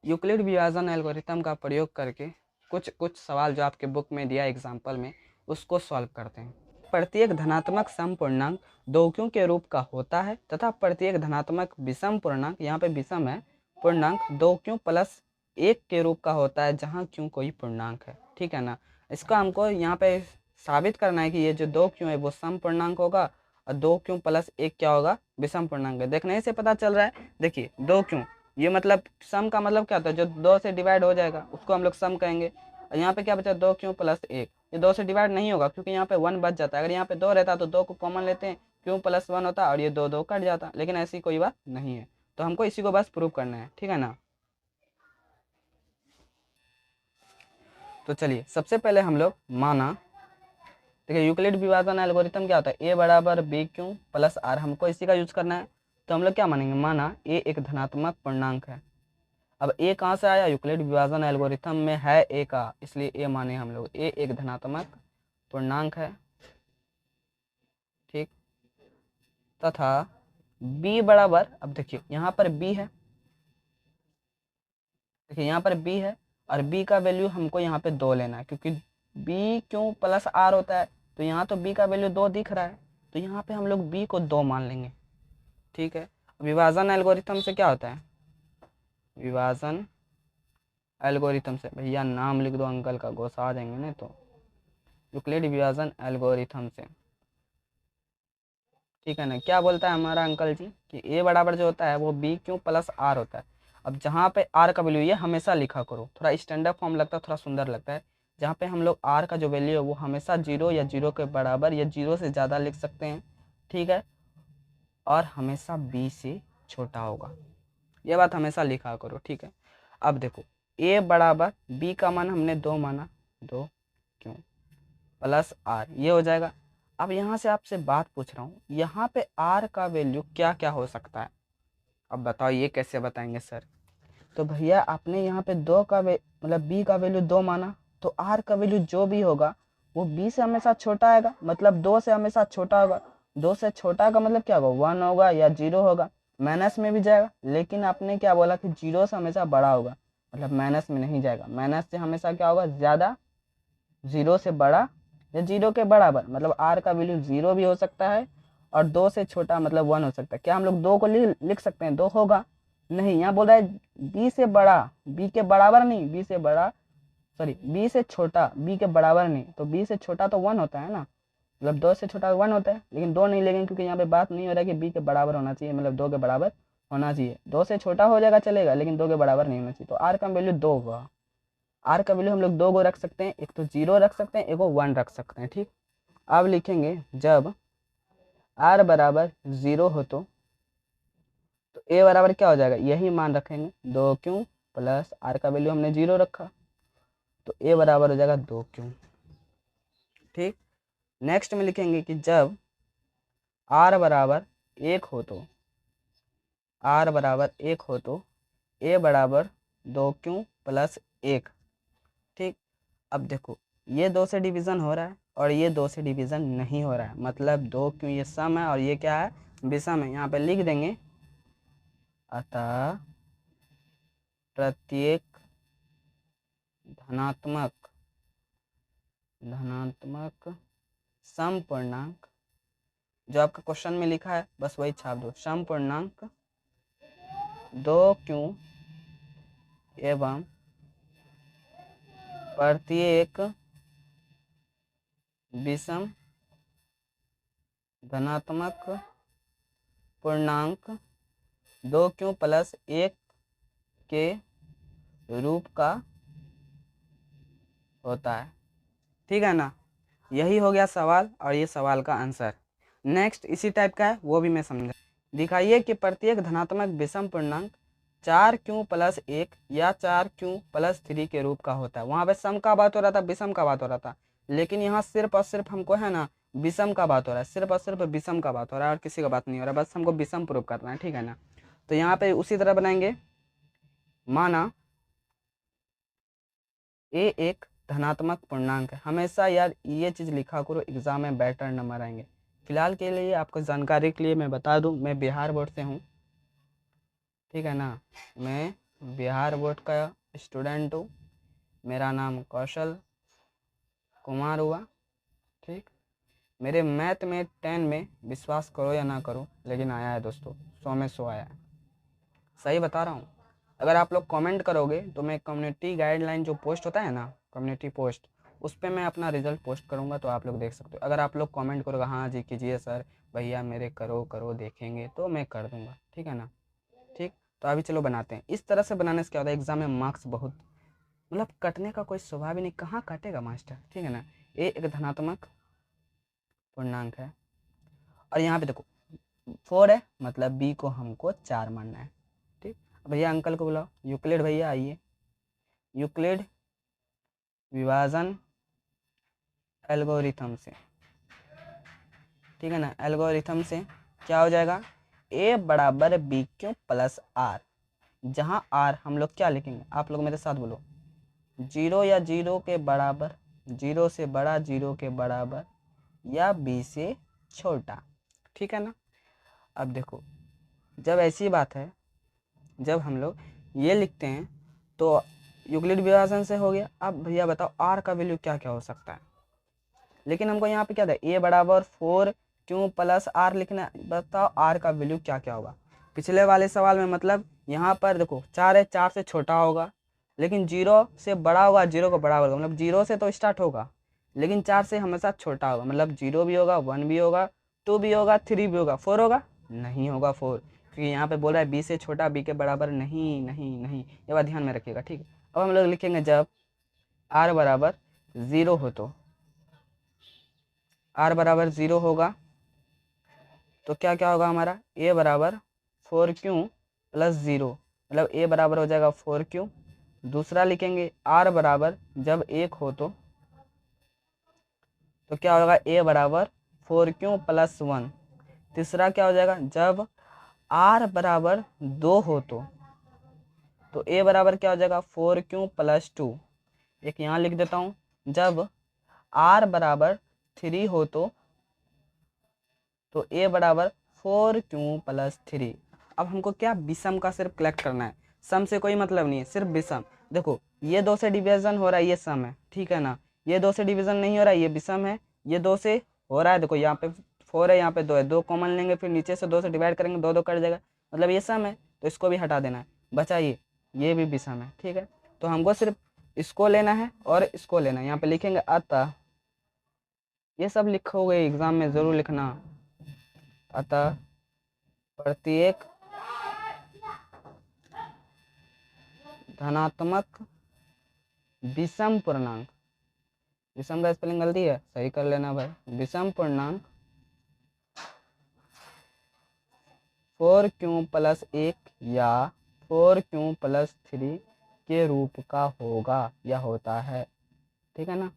यूक्लिड विभाजन एल्गोरिथम का प्रयोग करके कुछ सवाल जो आपके बुक में दिया एग्जाम्पल में उसको सॉल्व करते हैं। प्रत्येक धनात्मक सम पूर्णांक दो क्यों के रूप का होता है तथा प्रत्येक धनात्मक विषम पूर्णांक, यहाँ पे विषम है, पूर्णांक दो क्यों प्लस 1 के रूप का होता है जहाँ क्यों कोई पूर्णांक है, ठीक है ना। इसका हमको यहाँ पे साबित करना है कि ये जो दो क्यों है वो सम पूर्णांक होगा और दो क्यों प्लस 1 क्या होगा, विषम पूर्णांक है। देखने से पता चल रहा है, देखिए दो क्यों, ये मतलब सम का मतलब क्या होता है, जो 2 से डिवाइड हो जाएगा उसको हम लोग सम कहेंगे। और यहाँ पे क्या बचा, दो क्यों प्लस 1, ये 2 से डिवाइड नहीं होगा क्योंकि यहाँ पे 1 बच जाता है। अगर यहाँ पे 2 रहता तो 2 को कॉमन लेते हैं, क्यों प्लस 1 होता और ये 2 कट जाता, लेकिन ऐसी कोई बात नहीं है। तो हमको इसी को बस प्रूव करना है, ठीक है ना। तो चलिए सबसे पहले हम लोग माना, देखिए यूक्लिड विभाजन एल्गोरिथम क्या होता है, ए बराबर बी क्यू प्लस आर, हमको इसी का यूज करना है। तो हम लोग क्या मानेंगे, माना ए एक धनात्मक पूर्णांक है। अब ए कहाँ से आया, यूक्लिड विभाजन एल्गोरिथम में है ए का, इसलिए ए माने हम लोग, ए एक धनात्मक पूर्णांक है, ठीक। तथा b बराबर, अब देखिए यहाँ पर b है, देखिए यहाँ पर b है और b का वैल्यू हमको यहाँ पे 2 लेना है क्योंकि b क्यों प्लस r होता है, तो यहाँ तो b का वैल्यू 2 दिख रहा है, तो यहाँ पे हम लोग b को 2 मान लेंगे, ठीक है। विभाजन एल्गोरिथम से क्या होता है, विभाजन एल्गोरिथम से, भैया नाम लिख दो, अंकल का गुस्सा आ जाएंगे ना। तो यूक्लिड विभाजन एल्गोरिथम से, ठीक है ना, क्या बोलता है हमारा अंकल जी कि ए बराबर जो होता है वो बी क्यू प्लस आर होता है। अब जहाँ पे आर का वैल्यू, ये हमेशा लिखा करो, थोड़ा स्टैंडर्ड फॉर्म लगता है, थोड़ा सुंदर लगता है। जहाँ पे हम लोग आर का जो वैल्यू है वो हमेशा 0 या 0 के बराबर या 0 से ज़्यादा लिख सकते हैं, ठीक है, और हमेशा बी से छोटा होगा, ये बात हमेशा लिखा करो, ठीक है। अब देखो ए बराबर बी का मान हमने 2 माना, 2 क्यों प्लस आर, ये हो जाएगा। अब यहाँ से आपसे बात पूछ रहा हूँ, यहाँ पे आर का वैल्यू क्या क्या हो सकता है, अब बताओ ये कैसे बताएंगे सर। तो भैया आपने यहाँ पे मतलब बी का वैल्यू 2 माना, तो आर का वैल्यू जो भी होगा वो बी से हमेशा छोटा आएगा, मतलब 2 से हमेशा छोटा होगा। 2 से छोटा का मतलब क्या होगा, 1 होगा या 0 होगा, माइनस में भी जाएगा, लेकिन आपने क्या बोला कि 0 से हमेशा बड़ा होगा, मतलब माइनस में नहीं जाएगा, माइनस से हमेशा क्या होगा, ज़्यादा, 0 से बड़ा या 0 के बराबर, मतलब आर का वैल्यू 0 भी हो सकता है और 2 से छोटा मतलब 1 हो सकता है। क्या हम लोग 2 को लिख सकते हैं, 2 होगा नहीं, यहाँ बोल रहा है बी से बड़ा, बी के बराबर नहीं, बी से बड़ा, सॉरी बी से छोटा, बी के बराबर नहीं, तो बी से छोटा तो 1 होता है ना, मतलब 2 से छोटा 1 होता है, लेकिन 2 नहीं लेंगे क्योंकि यहाँ पे बात नहीं हो रहा है कि बी के बराबर होना चाहिए, मतलब 2 के बराबर होना चाहिए। 2 से छोटा हो जाएगा चलेगा, लेकिन 2 के बराबर नहीं होना चाहिए, तो आर का वैल्यू 2 होगा। आर का वैल्यू हम लोग 2 को रख सकते हैं, एक तो 0 रख सकते हैं, एक को 1 रख सकते हैं, ठीक। अब लिखेंगे जब आर बराबर 0 हो तो ए बराबर क्या हो जाएगा, यही मान रखेंगे, 2 क्यों प्लस आर का वैल्यू हमने 0 रखा, तो ए बराबर हो जाएगा 2 क्यों, ठीक। नेक्स्ट में लिखेंगे कि जब आर बराबर 1 हो तो, आर बराबर 1 हो तो ए बराबर 2 क्यों प्लस 1, ठीक। अब देखो ये 2 से डिवीज़न हो रहा है और ये 2 से डिवीज़न नहीं हो रहा है, मतलब 2 क्यों ये सम है और ये क्या है, विषम है। यहाँ पे लिख देंगे अतः प्रत्येक धनात्मक सम पूर्णांक, जो आपका क्वेश्चन में लिखा है बस वही छाप दो, सम पूर्णांक 2 क्यों एवं प्रत्येक विषम धनात्मक पूर्णांक 2 क्यों प्लस 1 के रूप का होता है, ठीक है ना। यही हो गया सवाल और ये सवाल का आंसर। नेक्स्ट इसी टाइप का है, वो भी मैं समझा। दिखाइए कि प्रत्येक धनात्मक विषम पूर्णांक 4 क्यों प्लस 1 या 4 क्यों प्लस 3 के रूप का होता है। वहाँ पे सम का बात हो रहा था, विषम का बात हो रहा था, लेकिन यहाँ सिर्फ और सिर्फ हमको है ना विषम का बात हो रहा है, सिर्फ और सिर्फ विषम का बात हो रहा है और किसी का बात नहीं हो रहा है, बस हमको विषम प्रूव करना है, ठीक है ना। तो यहाँ पे उसी तरह बनाएंगे, माना ए एक धनात्मक पूर्णांक है। हमेशा यार ये चीज़ लिखा करो, एग्जाम में बेटर नंबर आएंगे। फिलहाल के लिए आपको जानकारी के लिए मैं बता दूं, मैं बिहार बोर्ड से हूँ, ठीक है ना। मैं बिहार बोर्ड का स्टूडेंट हूँ। मेरा नाम कौशल कुमार हुआ, ठीक। मेरे मैथ में 10 में, विश्वास करो या ना करो, लेकिन आया है दोस्तों, 100 में 100 आया है। सही बता रहा हूँ। अगर आप लोग कमेंट करोगे तो मैं कम्युनिटी गाइडलाइन जो पोस्ट होता है ना, कम्युनिटी पोस्ट, उस पर मैं अपना रिजल्ट पोस्ट करूँगा, तो आप लोग देख सकते हो। अगर आप लोग कमेंट करोगे हाँ जी कीजिए सर, भैया मेरे करो करो देखेंगे, तो मैं कर दूँगा, ठीक है ना। ठीक, तो अभी चलो बनाते हैं। इस तरह से बनाने से क्या होता है, एग्जाम में मार्क्स बहुत, मतलब कटने का कोई स्वभाव ही नहीं, कहाँ काटेगा मास्टर, ठीक है ना। ए एक धनात्मक पूर्णांक है, और यहाँ पे देखो 4 है, मतलब बी को हमको 4 मानना है, ठीक। भैया अंकल को बुलाओ, यूक्लिड भैया आइए। यूक्लिड विभाजन एल्गोरिथम से, ठीक है ना, एल्गोरिथम से क्या हो जाएगा, ए बराबर बी क्यू प्लस आर, जहाँ आर हम लोग क्या लिखेंगे, आप लोग मेरे साथ बोलो, 0 या 0 के बराबर, 0 से बड़ा, 0 के बराबर, या बी से छोटा, ठीक है ना। अब देखो, जब ऐसी बात है, जब हम लोग ये लिखते हैं तो यूक्लिड विभाजन से हो गया। अब भैया बताओ आर का वैल्यू क्या क्या हो सकता है, लेकिन हमको यहाँ पे क्या था, ए बराबर 4 क्यों प्लस आर लिखना है। बताओ आर का वैल्यू क्या क्या होगा। पिछले वाले सवाल में मतलब यहाँ पर देखो 4 है, 4 से छोटा होगा, लेकिन 0 से बड़ा होगा, 0 को बड़ा होगा, मतलब 0 से तो स्टार्ट होगा, लेकिन 4 से हमेशा छोटा होगा, मतलब 0 भी होगा, 1 भी होगा, 2 भी होगा, 3 भी होगा, 4 होगा नहीं होगा 4, क्योंकि यहाँ पे बोल रहा है बी से छोटा, बी के बराबर नहीं नहीं नहीं, ये बात ध्यान में रखिएगा, ठीक है। अब हम लोग लिखेंगे जब आर बराबर 0 हो, तो आर बराबर 0 होगा तो क्या क्या होगा हमारा, ए बराबर 4 क्यू प्लस 0, मतलब ए बराबर हो जाएगा 4 क्यू। दूसरा लिखेंगे आर बराबर जब 1 हो, तो क्या होगा, ए बराबर 4 क्यू प्लस 1। तीसरा क्या हो जाएगा, जब आर बराबर 2 हो, तो ए बराबर क्या हो जाएगा, 4 क्यू प्लस 2। एक यहाँ लिख देता हूँ, जब आर बराबर 3 हो, तो ए बराबर 4 क्यू प्लस 3। अब हमको क्या, विषम का सिर्फ कलेक्ट करना है, सम से कोई मतलब नहीं है, सिर्फ विषम। देखो ये 2 से डिवीजन हो रहा है, ये सम है, ठीक है ना। ये 2 से डिवीजन नहीं हो रहा है, ये विषम है। ये 2 से हो रहा है, देखो यहाँ पे 4 है, यहाँ पे 2 है, 2 कॉमन लेंगे, फिर नीचे से 2 से डिवाइड करेंगे, 2 2 कट जाएगा, मतलब ये सम है, तो इसको भी हटा देना है, बचा ये भी विषम है, ठीक है। तो हमको सिर्फ इसको लेना है और इसको लेना है। यहाँ पे लिखेंगे अतः, ये सब लिखोगे एग्जाम में जरूर लिखना, अतः प्रत्येक धनात्मक विषम पूर्णांक, विषम का स्पेलिंग गलती है, सही कर लेना भाई, विषम पूर्णांक 4 क्यू प्लस 1 या 4 क्यू प्लस 3 के रूप का होगा या होता है, ठीक है ना।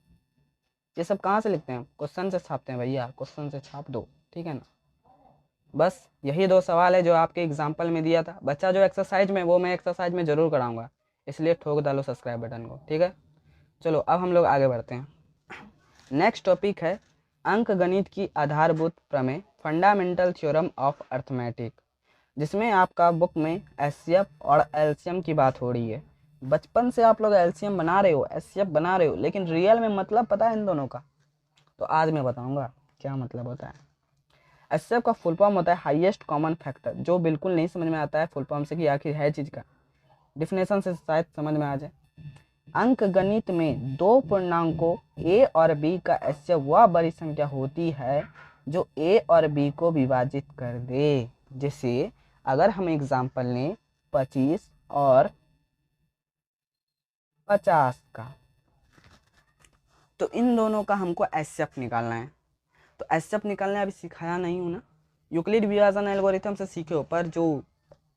ये सब कहाँ से लिखते हैं, क्वेश्चन से छापते हैं भैया, क्वेश्चन से छाप दो, ठीक है ना। बस यही 2 सवाल है जो आपके एग्जाम्पल में दिया था। बच्चा जो एक्सरसाइज में, वो मैं एक्सरसाइज में जरूर कराऊंगा, इसलिए ठोक डालो सब्सक्राइब बटन को, ठीक है। चलो अब हम लोग आगे बढ़ते हैं। नेक्स्ट टॉपिक है अंकगणित की आधारभूत प्रमेय, फंडामेंटल थ्योरम ऑफ अर्थमेटिक, जिसमें आपका बुक में एचसीएफ और एलसीएम की बात हो रही है। बचपन से आप लोग एलसीएम बना रहे हो, एचसीएफ बना रहे हो, लेकिन रियल में मतलब पता है इन दोनों का, तो आज मैं बताऊंगा क्या मतलब होता है। एचसीएफ का फुल फॉर्म होता है हाईएस्ट कॉमन फैक्टर, जो बिल्कुल नहीं समझ में आता है फुल फॉर्म से कि आखिर है चीज़ का, डिफिनेशन से शायद समझ में आ जाए। अंक गणित में 2 पूर्णांकों a और b का एचसीएफ वह बड़ी संख्या होती है जो a और b को विभाजित कर दे। जैसे अगर हम एग्जाम्पल लें 25 और 50 का, तो इन दोनों का हमको एचसीएफ निकालना है। तो एचसीएफ निकालना अभी सिखाया नहीं हूँ ना, यूक्लिड विभाजन एल्गोरिथम से सीखे हो, पर जो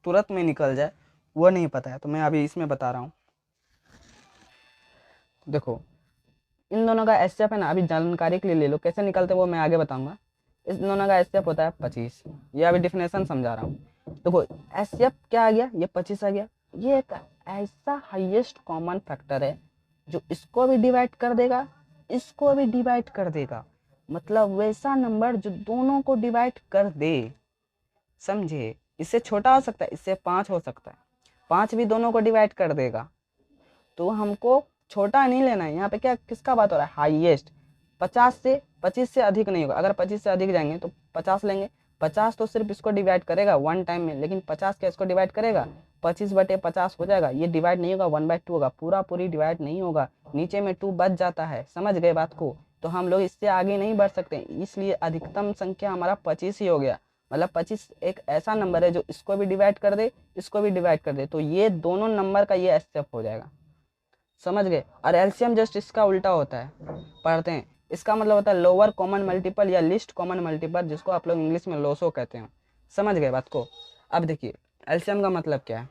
तुरंत में निकल जाए वो नहीं पता है, तो मैं अभी इसमें बता रहा हूँ। देखो इन दोनों का एचसीएफ है ना, अभी जानकारी के लिए ले लो, कैसे निकलते हैं वो मैं आगे बताऊंगा। इस दोनों का एचसीएफ होता है 25, ये अभी डिफिनेशन समझा रहा हूँ। देखो एचसीएफ क्या आ गया, ये 25 आ गया। ये एक ऐसा हाईएस्ट कॉमन फैक्टर है जो इसको भी डिवाइड कर देगा, इसको भी डिवाइड कर देगा। मतलब वैसा नंबर जो दोनों को डिवाइड कर दे, समझे। इससे छोटा हो सकता है, इससे 5 हो सकता है, 5 भी दोनों को डिवाइड कर देगा। तो हमको छोटा नहीं लेना है, यहाँ पे क्या किसका बात हो रहा है, हाईएस्ट। 25 से अधिक नहीं होगा, अगर 25 से अधिक जाएंगे तो 50 लेंगे। 50 तो सिर्फ इसको डिवाइड करेगा वन टाइम में, लेकिन 50 क्या इसको डिवाइड करेगा, 25/50 हो जाएगा। ये डिवाइड नहीं होगा, 1/2 होगा, पूरा पूरी डिवाइड नहीं होगा, नीचे में 2 बच जाता है। समझ गए बात को। तो हम लोग इससे आगे नहीं बढ़ सकते, इसलिए अधिकतम संख्या हमारा 25 ही हो गया। मतलब 25 एक ऐसा नंबर है जो इसको भी डिवाइड कर दे, इसको भी डिवाइड कर दे, तो ये दोनों नंबर का ये एचसीएफ हो जाएगा। समझ गए। और एलसीएम जस्ट इसका उल्टा होता है, पढ़ते हैं। इसका मतलब होता है लोअर कॉमन मल्टीपल या लिस्ट कॉमन मल्टीपल, जिसको आप लोग इंग्लिश में लोसो कहते हैं। समझ गए बात को। अब देखिए एलसीएम का मतलब क्या है।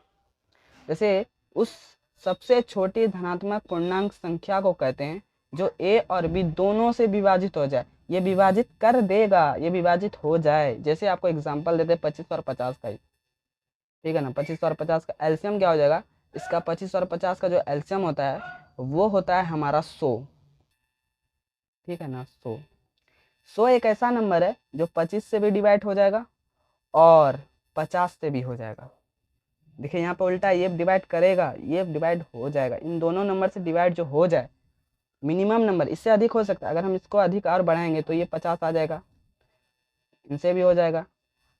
जैसे उस सबसे छोटी धनात्मक पूर्णांक संख्या को कहते हैं जो ए और बी दोनों से विभाजित हो जाए। ये विभाजित कर देगा, ये विभाजित हो जाए। जैसे आपको एग्जांपल देते हैं 25 और 50 का ही, ठीक है ना। 25 और 50 का एलसीएम क्या हो जाएगा, इसका 25 और 50 का जो एलसीएम होता है वो होता है हमारा 100, ठीक है ना। 100 एक ऐसा नंबर है जो 25 से भी डिवाइड हो जाएगा और 50 से भी हो जाएगा। देखिए यहाँ पे उल्टा, ये डिवाइड करेगा, ये डिवाइड हो जाएगा। इन दोनों नंबर से डिवाइड जो हो जाए, मिनिमम नंबर, इससे अधिक हो सकता है। अगर हम इसको अधिक और बढ़ाएंगे तो ये 50 आ जाएगा, इनसे भी हो जाएगा।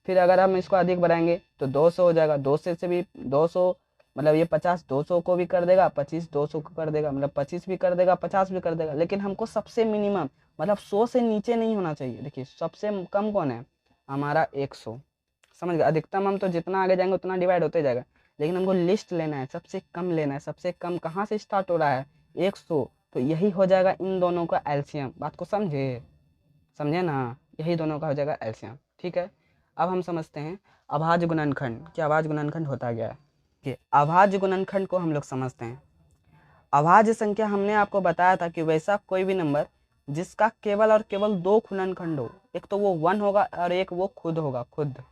फिर अगर हम इसको अधिक बढ़ाएंगे तो 200 हो जाएगा, 200 से भी 200, मतलब ये 50 200 को भी कर देगा, 25 200 को कर देगा, मतलब 25 भी कर देगा, 50 भी कर देगा। लेकिन हमको सबसे मिनिमम मतलब 100 से नीचे नहीं होना चाहिए। देखिए सबसे कम कौन है, हमारा 100। समझ गए। अधिकतम हम तो जितना आगे जाएंगे उतना डिवाइड होते जाएगा, लेकिन हमको लिस्ट लेना है, सबसे कम लेना है। सबसे कम कहाँ से स्टार्ट हो रहा है, 100। तो यही हो जाएगा इन दोनों का एलसीएम। बात को समझे, समझे ना। यही दोनों का हो जाएगा एलसीएम, ठीक है। अब हम समझते हैं अभाज्य गुणनखंड। क्या अभाज्य गुणनखंड होता क्या है, कि अभाज्य गुणनखंड को हम लोग समझते हैं। अभाज्य संख्या हमने आपको बताया था कि वैसा कोई भी नंबर जिसका केवल और केवल 2 गुणनखंड हो। एक तो वो 1 होगा और एक वो खुद होगा, खुद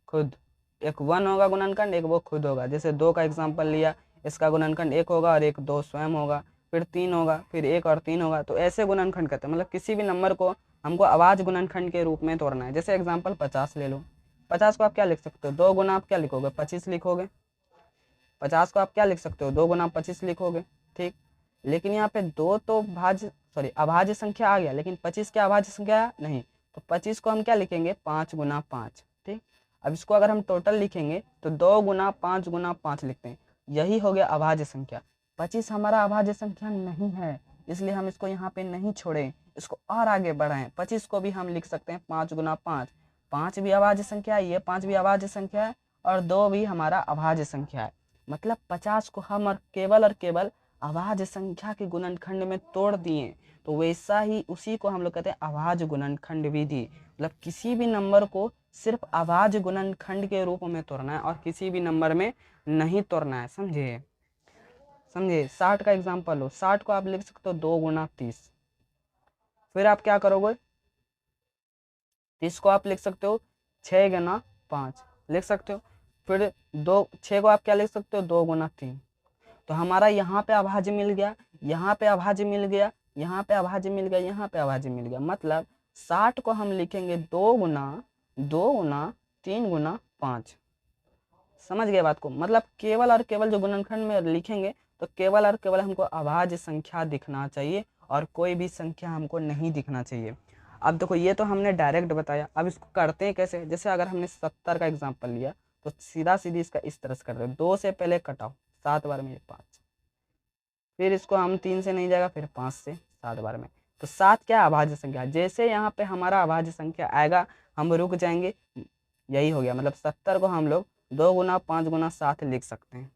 खुद। एक 1 होगा गुणनखंड, एक वो खुद होगा। जैसे 2 का एग्जाम्पल लिया, इसका गुणनखंड 1 होगा और एक 2 स्वयं होगा। फिर 3 होगा, फिर 1 और 3 होगा। तो ऐसे गुणनखंड कहते हैं। मतलब किसी भी नंबर को हमको अभाज्य गुणनखंड के रूप में तोड़ना है। जैसे एग्जाम्पल 50 ले लो। 50 को आप क्या लिख सकते हो, 2 गुना आप क्या लिखोगे, 25 लिखोगे। 50 को आप क्या लिख सकते हो, 2 गुना 25 लिखोगे, ठीक। लेकिन यहाँ पे दो तो अभाज्य संख्या आ गया, लेकिन 25 क्या अभाज्य संख्या है? नहीं। तो 25 को हम क्या लिखेंगे, 5 गुना 5, ठीक। अब इसको अगर हम टोटल लिखेंगे तो 2 गुना 5 गुना 5 लिखते हैं। यही हो गया अभाज्य संख्या। 25 हमारा अभाज्य संख्या नहीं है, इसलिए हम इसको यहाँ पे नहीं छोड़ें, इसको और आगे बढ़ाएं। 25 को भी हम लिख सकते हैं 5 गुना 5। 5 भी अभाज्य संख्या है, ये 5 भी अभाज्य संख्या है, और 2 भी हमारा अभाज्य संख्या है। मतलब 50 को हम और केवल अभाज्य संख्या के गुणनखंड में तोड़ दिए। तो वैसा ही उसी को हम लोग कहते हैं अभाज्य गुणनखंड विधि। मतलब किसी भी नंबर को सिर्फ अभाज्य गुणनखंड के रूप में तोड़ना है और किसी भी नंबर में नहीं तोड़ना है। समझे, समझे। 60 का एग्जाम्पल लो, 60 को आप लिख सकते हो 2 गुना 30। फिर आप क्या करोगे, 30 को आप लिख सकते हो 6 गुना 5 लिख सकते हो। फिर 6 को आप क्या लिख सकते हो, 2 गुना 3। तो हमारा यहाँ पे अभाज्य मिल गया, यहाँ पे अभाज्य मिल गया, यहाँ पे अभाज्य मिल गया, यहाँ पे अभाज्य मिल गया। मतलब 60 को हम लिखेंगे 2 गुना 3 गुना 5। समझ गए बात को। मतलब केवल और केवल जो गुणनखंड में लिखेंगे तो केवल और केवल हमको अभाज्य संख्या दिखना चाहिए और कोई भी संख्या हमको नहीं दिखना चाहिए। अब देखो ये तो हमने डायरेक्ट बताया, अब इसको करते हैं कैसे। जैसे अगर हमने 70 का एग्जाम्पल लिया तो सीधा सीधी इसका इस तरह से कर दो, 2 से पहले कटाओ, 7 बार में ये 5। फिर इसको हम 3 से नहीं जाएगा, फिर 5 से 7 बार में। तो 7 क्या अभाज्य संख्या, जैसे यहाँ पे हमारा अभाज्य संख्या आएगा हम रुक जाएंगे। यही हो गया। मतलब 70 को हम लोग 2 गुना 5 गुना 7 लिख सकते हैं।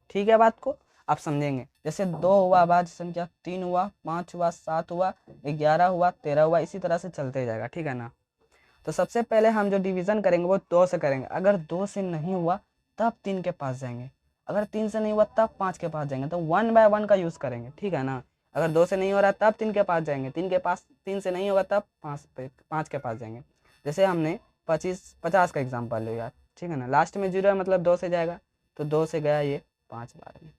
ठीक है बात को आप समझेंगे। जैसे 2 हुआ अभाज्य संख्या, 3 हुआ, 5 हुआ, 7 हुआ, 11 हुआ, 13 हुआ, इसी तरह से चलते जाएगा, ठीक है ना। तो सबसे पहले हम जो डिवीजन करेंगे वो 2 से करेंगे। अगर 2 से नहीं हुआ तब 3 के पास जाएंगे, अगर 3 से नहीं हुआ तब 5 के पास जाएंगे। तो 1 बाय 1 का यूज करेंगे, ठीक है ना। अगर 2 से नहीं हो रहा तब 3 के पास जाएंगे, 3 से नहीं होगा तब 5 के पास जाएंगे। जैसे हमने 50 का एग्जाम्पल लिया, ठीक है ना। लास्ट में 0 है मतलब 2 से जाएगा, तो 2 से गया ये 5 बार में।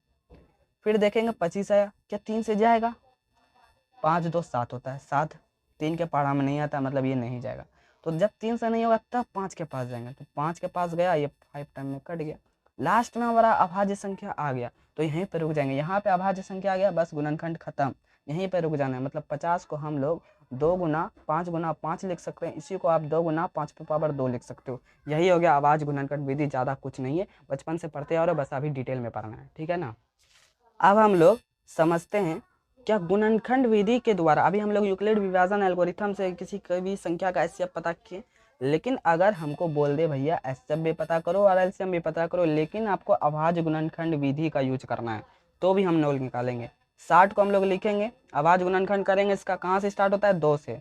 फिर देखेंगे 25 आया, क्या 3 से जाएगा? 5 2 7 होता है, 7 3 के पहाड़ा में नहीं आता, मतलब ये नहीं जाएगा। तो जब 3 से नहीं होगा तब 5 के पास जाएंगे, तो 5 के पास गया, ये 5 टाइम में कट गया। लास्ट में हमारा अभाज्य संख्या आ गया, तो यहीं पर रुक जाएंगे। यहाँ पे अभाज्य संख्या आ गया, बस गुणनखंड खत्म, यहीं पर रुक जाना है। मतलब 50 को हम लोग 2 गुना 5 गुना 5 लिख सकते हैं, इसी को आप 2 गुना 5 पे पावर 2 लिख सकते हो। यही हो गया अभाज्य गुणनखंड विधि, ज़्यादा कुछ नहीं है, बचपन से पढ़ते आ रहे हो, बस अभी डिटेल में पढ़ना है, ठीक है ना। अब हम लोग समझते हैं क्या गुणनखंड विधि के द्वारा, अभी हम लोग यूक्लिड विभाजन एल्गोरिथम से किसी भी संख्या का एचसीएफ पता किए, लेकिन अगर हमको बोल दे भैया एचसीएफ भी पता करो और एलसीएम भी पता करो, लेकिन आपको अभाज्य गुणनखंड विधि का यूज करना है, तो भी हम लोग निकालेंगे। 60 को हम लोग लिखेंगे, अभाज्य गुणनखंड करेंगे, इसका कहाँ से स्टार्ट होता है? 2 से।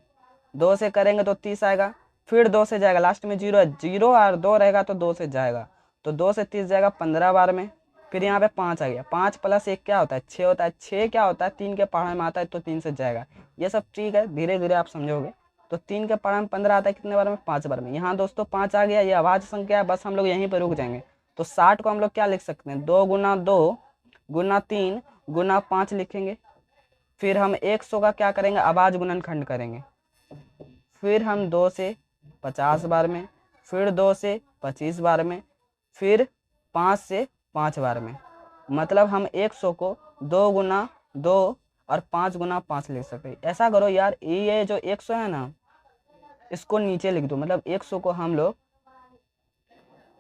2 से करेंगे तो 30 आएगा, फिर 2 से जाएगा, लास्ट में 0 है, 0 और 2 रहेगा तो 2 से जाएगा, तो 2 से 30 जाएगा 15 बार में। फिर यहाँ पे 5 आ गया, 5 प्लस 1 क्या होता है? 6 होता है, 6 क्या होता है? 3 के पहाड़ में आता है, तो 3 से जाएगा। ये सब ठीक है, धीरे धीरे आप समझोगे। तो 3 के पहाड़ में 15 आता है, कितने बार में? 5 बार में। यहाँ दोस्तों 5 आ गया, ये अभाज्य संख्या है, बस हम लोग यहीं पर रुक जाएंगे। तो 60 को हम लोग क्या लिख सकते हैं? 2 गुना 2 गुना 3 गुना 5 लिखेंगे। फिर हम 100 का क्या करेंगे? अभाज्य गुणनखंड करेंगे। फिर हम 2 से 50 बार में, फिर 2 से 25 बार में, फिर 5 से 5 बार में। मतलब हम 100 को 2 गुना 2 और 5 गुना 5 लिख सकते हैं। ऐसा करो यार, ये जो 100 है ना, इसको नीचे लिख दो। मतलब 100 को हम लोग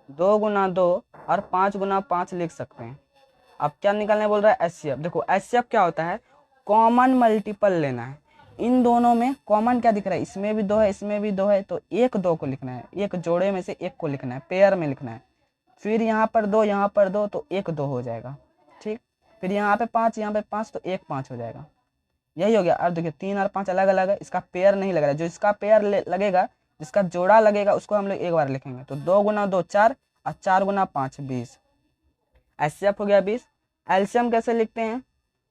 2 गुना 2 और 5 गुना 5 लिख सकते हैं। अब क्या निकालने बोल रहा है? एचसीएफ। देखो एचसीएफ क्या होता है? कॉमन मल्टीपल लेना है। इन दोनों में कॉमन क्या दिख रहा है? इसमें भी 2 है, इसमें भी 2 है, तो एक 2 को लिखना है, एक जोड़े में से एक को लिखना है, पेयर में लिखना है। फिर यहाँ पर 2, यहाँ पर 2, तो 1 2 हो जाएगा, ठीक। फिर यहाँ पे 5, यहाँ पे 5, तो 1 5 हो जाएगा। यही हो गया। और देखिए 3 और 5 अलग अलग है, इसका पेयर नहीं लग रहा है। जो इसका पेयर लगेगा, जिसका जोड़ा लगेगा, उसको हम लोग एक बार लिखेंगे। तो 2 गुना 2 4 और 4 गुना 5 20। एचसीएफ हो गया 20। एलसीएम कैसे लिखते हैं?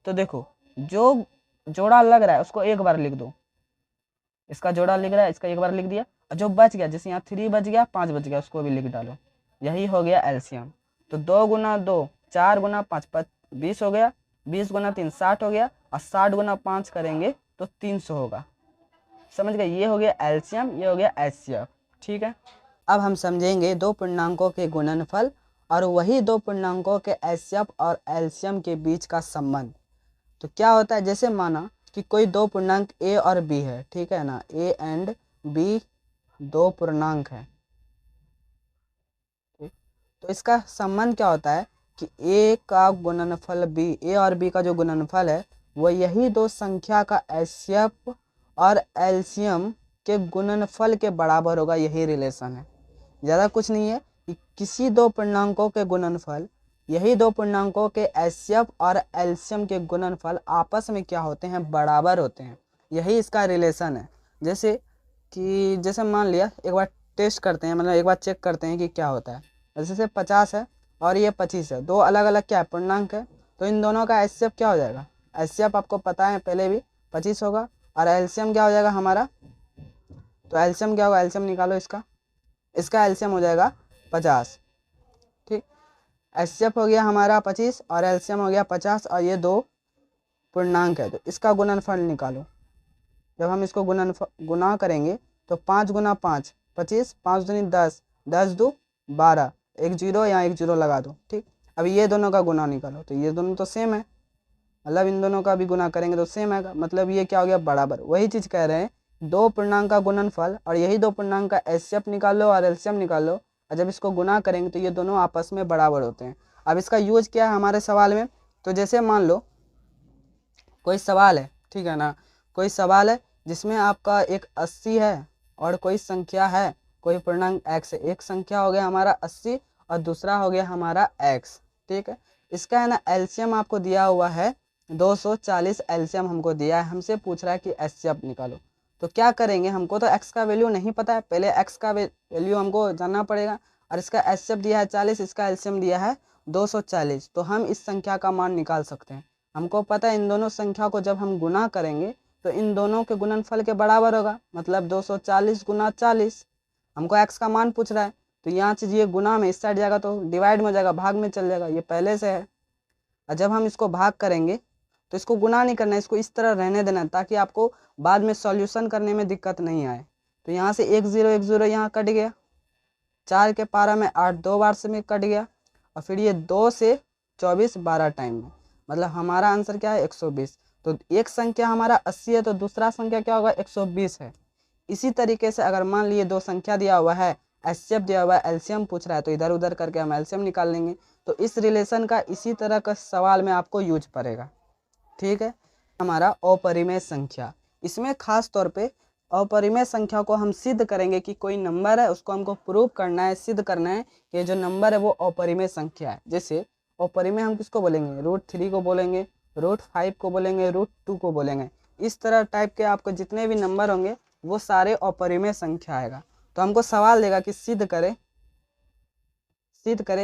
तो देखो जो जोड़ा लग रहा है उसको एक बार लिख दो, इसका जोड़ा लिख रहा है, इसका एक बार लिख दिया, और जो बच गया, जैसे यहाँ 3 बच गया, 5 बच गया, उसको भी लिख डालो। यही हो गया एलसीएम। तो 2 गुना 2 4 गुना 5 20 हो गया, 20 गुना 3 60 हो गया, और 60 गुना 5 करेंगे तो 300 होगा। समझ गए? ये हो गया एलसीएम, ये हो गया एचसीएफ, ठीक है। अब हम समझेंगे दो पूर्णांकों के गुणनफल और वही दो पूर्णांकों के एचसीएफ और एलसीएम के बीच का संबंध। तो क्या होता है? जैसे माना कि कोई दो पूर्णांक ए और बी है, ठीक है ना, ए एंड बी दो पूर्णांक है, ठीक। तो इसका संबंध क्या होता है कि ए का गुणनफल बी, ए और बी का जो गुणनफल है वो यही दो संख्या का एचसीएफ और एलसीएम के गुणनफल के बराबर होगा। यही रिलेशन है, ज़्यादा कुछ नहीं है कि किसी दो पूर्णांकों के गुणनफल, यही दो पूर्णांकों के एचसीएफ और एलसीएम के गुणनफल आपस में क्या होते हैं? बराबर होते हैं। यही इसका रिलेशन है। जैसे मान लिया, एक बार टेस्ट करते हैं, मतलब एक बार चेक करते हैं कि क्या होता है। जैसे 50 है और ये 25 है, दो अलग अलग क्या है? पूर्णांक है। तो इन दोनों का एचसीएफ क्या हो जाएगा? एचसीएफ आपको पता है पहले भी 25 होगा, और एलसीएम क्या हो जाएगा हमारा? तो एलसीएम क्या होगा? एलसीएम निकालो इसका एलसीएम हो जाएगा 50, ठीक। एचसीएफ हो गया हमारा 25 और एलसीएम हो गया 50, और ये दो पूर्णांक है, तो इसका गुणनफल निकालो। जब हम इसको गुना करेंगे तो 5 गुना 5 25, 5 दूनी 10, 10 दो 12, एक जीरो, यहाँ एक जीरो लगा दो, ठीक। अब ये दोनों का गुना निकालो, तो ये दोनों तो सेम है, मतलब इन दोनों का भी गुना करेंगे तो सेम आएगा, मतलब ये क्या हो गया? बराबर। वही चीज़ कह रहे हैं, दो पूर्णांक का गुणनफल और यही दो पूर्णांक का एचसीएफ निकालो और एलसीएम निकालो, और जब इसको गुना करेंगे तो ये दोनों आपस में बराबर होते हैं। अब इसका यूज क्या है हमारे सवाल में? तो जैसे मान लो कोई सवाल है, ठीक है ना, कोई सवाल है जिसमें आपका एक 80 है और कोई संख्या है, कोई पूर्णांक x है। एक संख्या हो गया हमारा 80 और दूसरा हो गया हमारा x, ठीक है। इसका है ना एलसीएम आपको दिया हुआ है 240, एलसीएम हमको दिया है, हमसे पूछ रहा है कि एचसीएफ निकालो। तो क्या करेंगे? हमको तो x का वैल्यू नहीं पता है, पहले x का वैल्यू हमको जानना पड़ेगा, और इसका एचसीएफ दिया है 40, इसका एलसीएम दिया है 240। तो हम इस संख्या का मान निकाल सकते हैं। हमको पता है इन दोनों संख्या को जब हम गुना करेंगे तो इन दोनों के गुणनफल के बराबर होगा, मतलब 240 गुना 40। हमको x का मान पूछ रहा है, तो यहाँ से ये गुना में इस साइड जाएगा तो डिवाइड में हो जाएगा, भाग में चल जाएगा, ये पहले से है। और जब हम इसको भाग करेंगे तो इसको गुना नहीं करना है, इसको इस तरह रहने देना है ताकि आपको बाद में सॉल्यूशन करने में दिक्कत नहीं आए। तो यहाँ से 1 0 यहाँ कट गया, 4 के पारा में 8 2 बार से में कट गया, और फिर ये 2 से 24 12 टाइम में, मतलब हमारा आंसर क्या है 120। तो एक संख्या हमारा 80 है तो दूसरा संख्या क्या होगा 120 है। इसी तरीके से अगर मान लिए दो संख्या दिया हुआ है, एचसीएफ दिया हुआ है, एलसीएम पूछ रहा है, तो इधर उधर करके हम एलसीएम निकाल लेंगे। तो इस रिलेशन का इसी तरह का सवाल में आपको यूज पड़ेगा। ठीक है, हमारा अपरिमेय संख्या, इसमें खास तौर पे अपरिमेय संख्या को हम सिद्ध करेंगे कि कोई नंबर है, उसको हमको प्रूव करना है, सिद्ध करना है कि ये जो नंबर है वो अपरिमेय संख्या है। जैसे अपरिमेय हम किसको बोलेंगे, √3 को बोलेंगे, √5 को बोलेंगे, √2 को बोलेंगे। इस तरह टाइप के आपको जितने भी नंबर होंगे वो सारे अपरिमेय संख्या आएगा। तो हमको सवाल देगा कि सिद्ध करें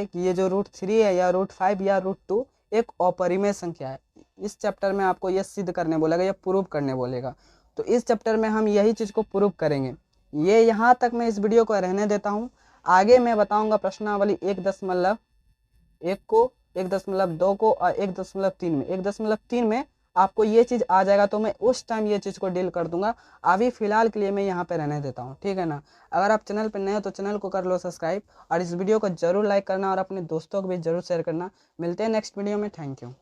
कि ये जो √3 है या √5 या √2 एक अपरिमेय संख्या है। इस चैप्टर में आपको ये सिद्ध करने बोलेगा या प्रूव करने बोलेगा। तो इस चैप्टर में हम यही चीज़ को प्रूव करेंगे। ये यहाँ तक मैं इस वीडियो को रहने देता हूँ। आगे मैं बताऊँगा प्रश्नावली 1.1 को, 1.2 को और 1.3 में। 1.3 में आपको ये चीज़ आ जाएगा तो मैं उस टाइम ये चीज़ को डील कर दूंगा। अभी फिलहाल के लिए मैं यहाँ पे रहने देता हूँ, ठीक है ना। अगर आप चैनल पर नए हो तो चैनल को कर लो सब्सक्राइब, और इस वीडियो को जरूर लाइक करना और अपने दोस्तों को भी जरूर शेयर करना। मिलते हैं नेक्स्ट वीडियो में, थैंक यू।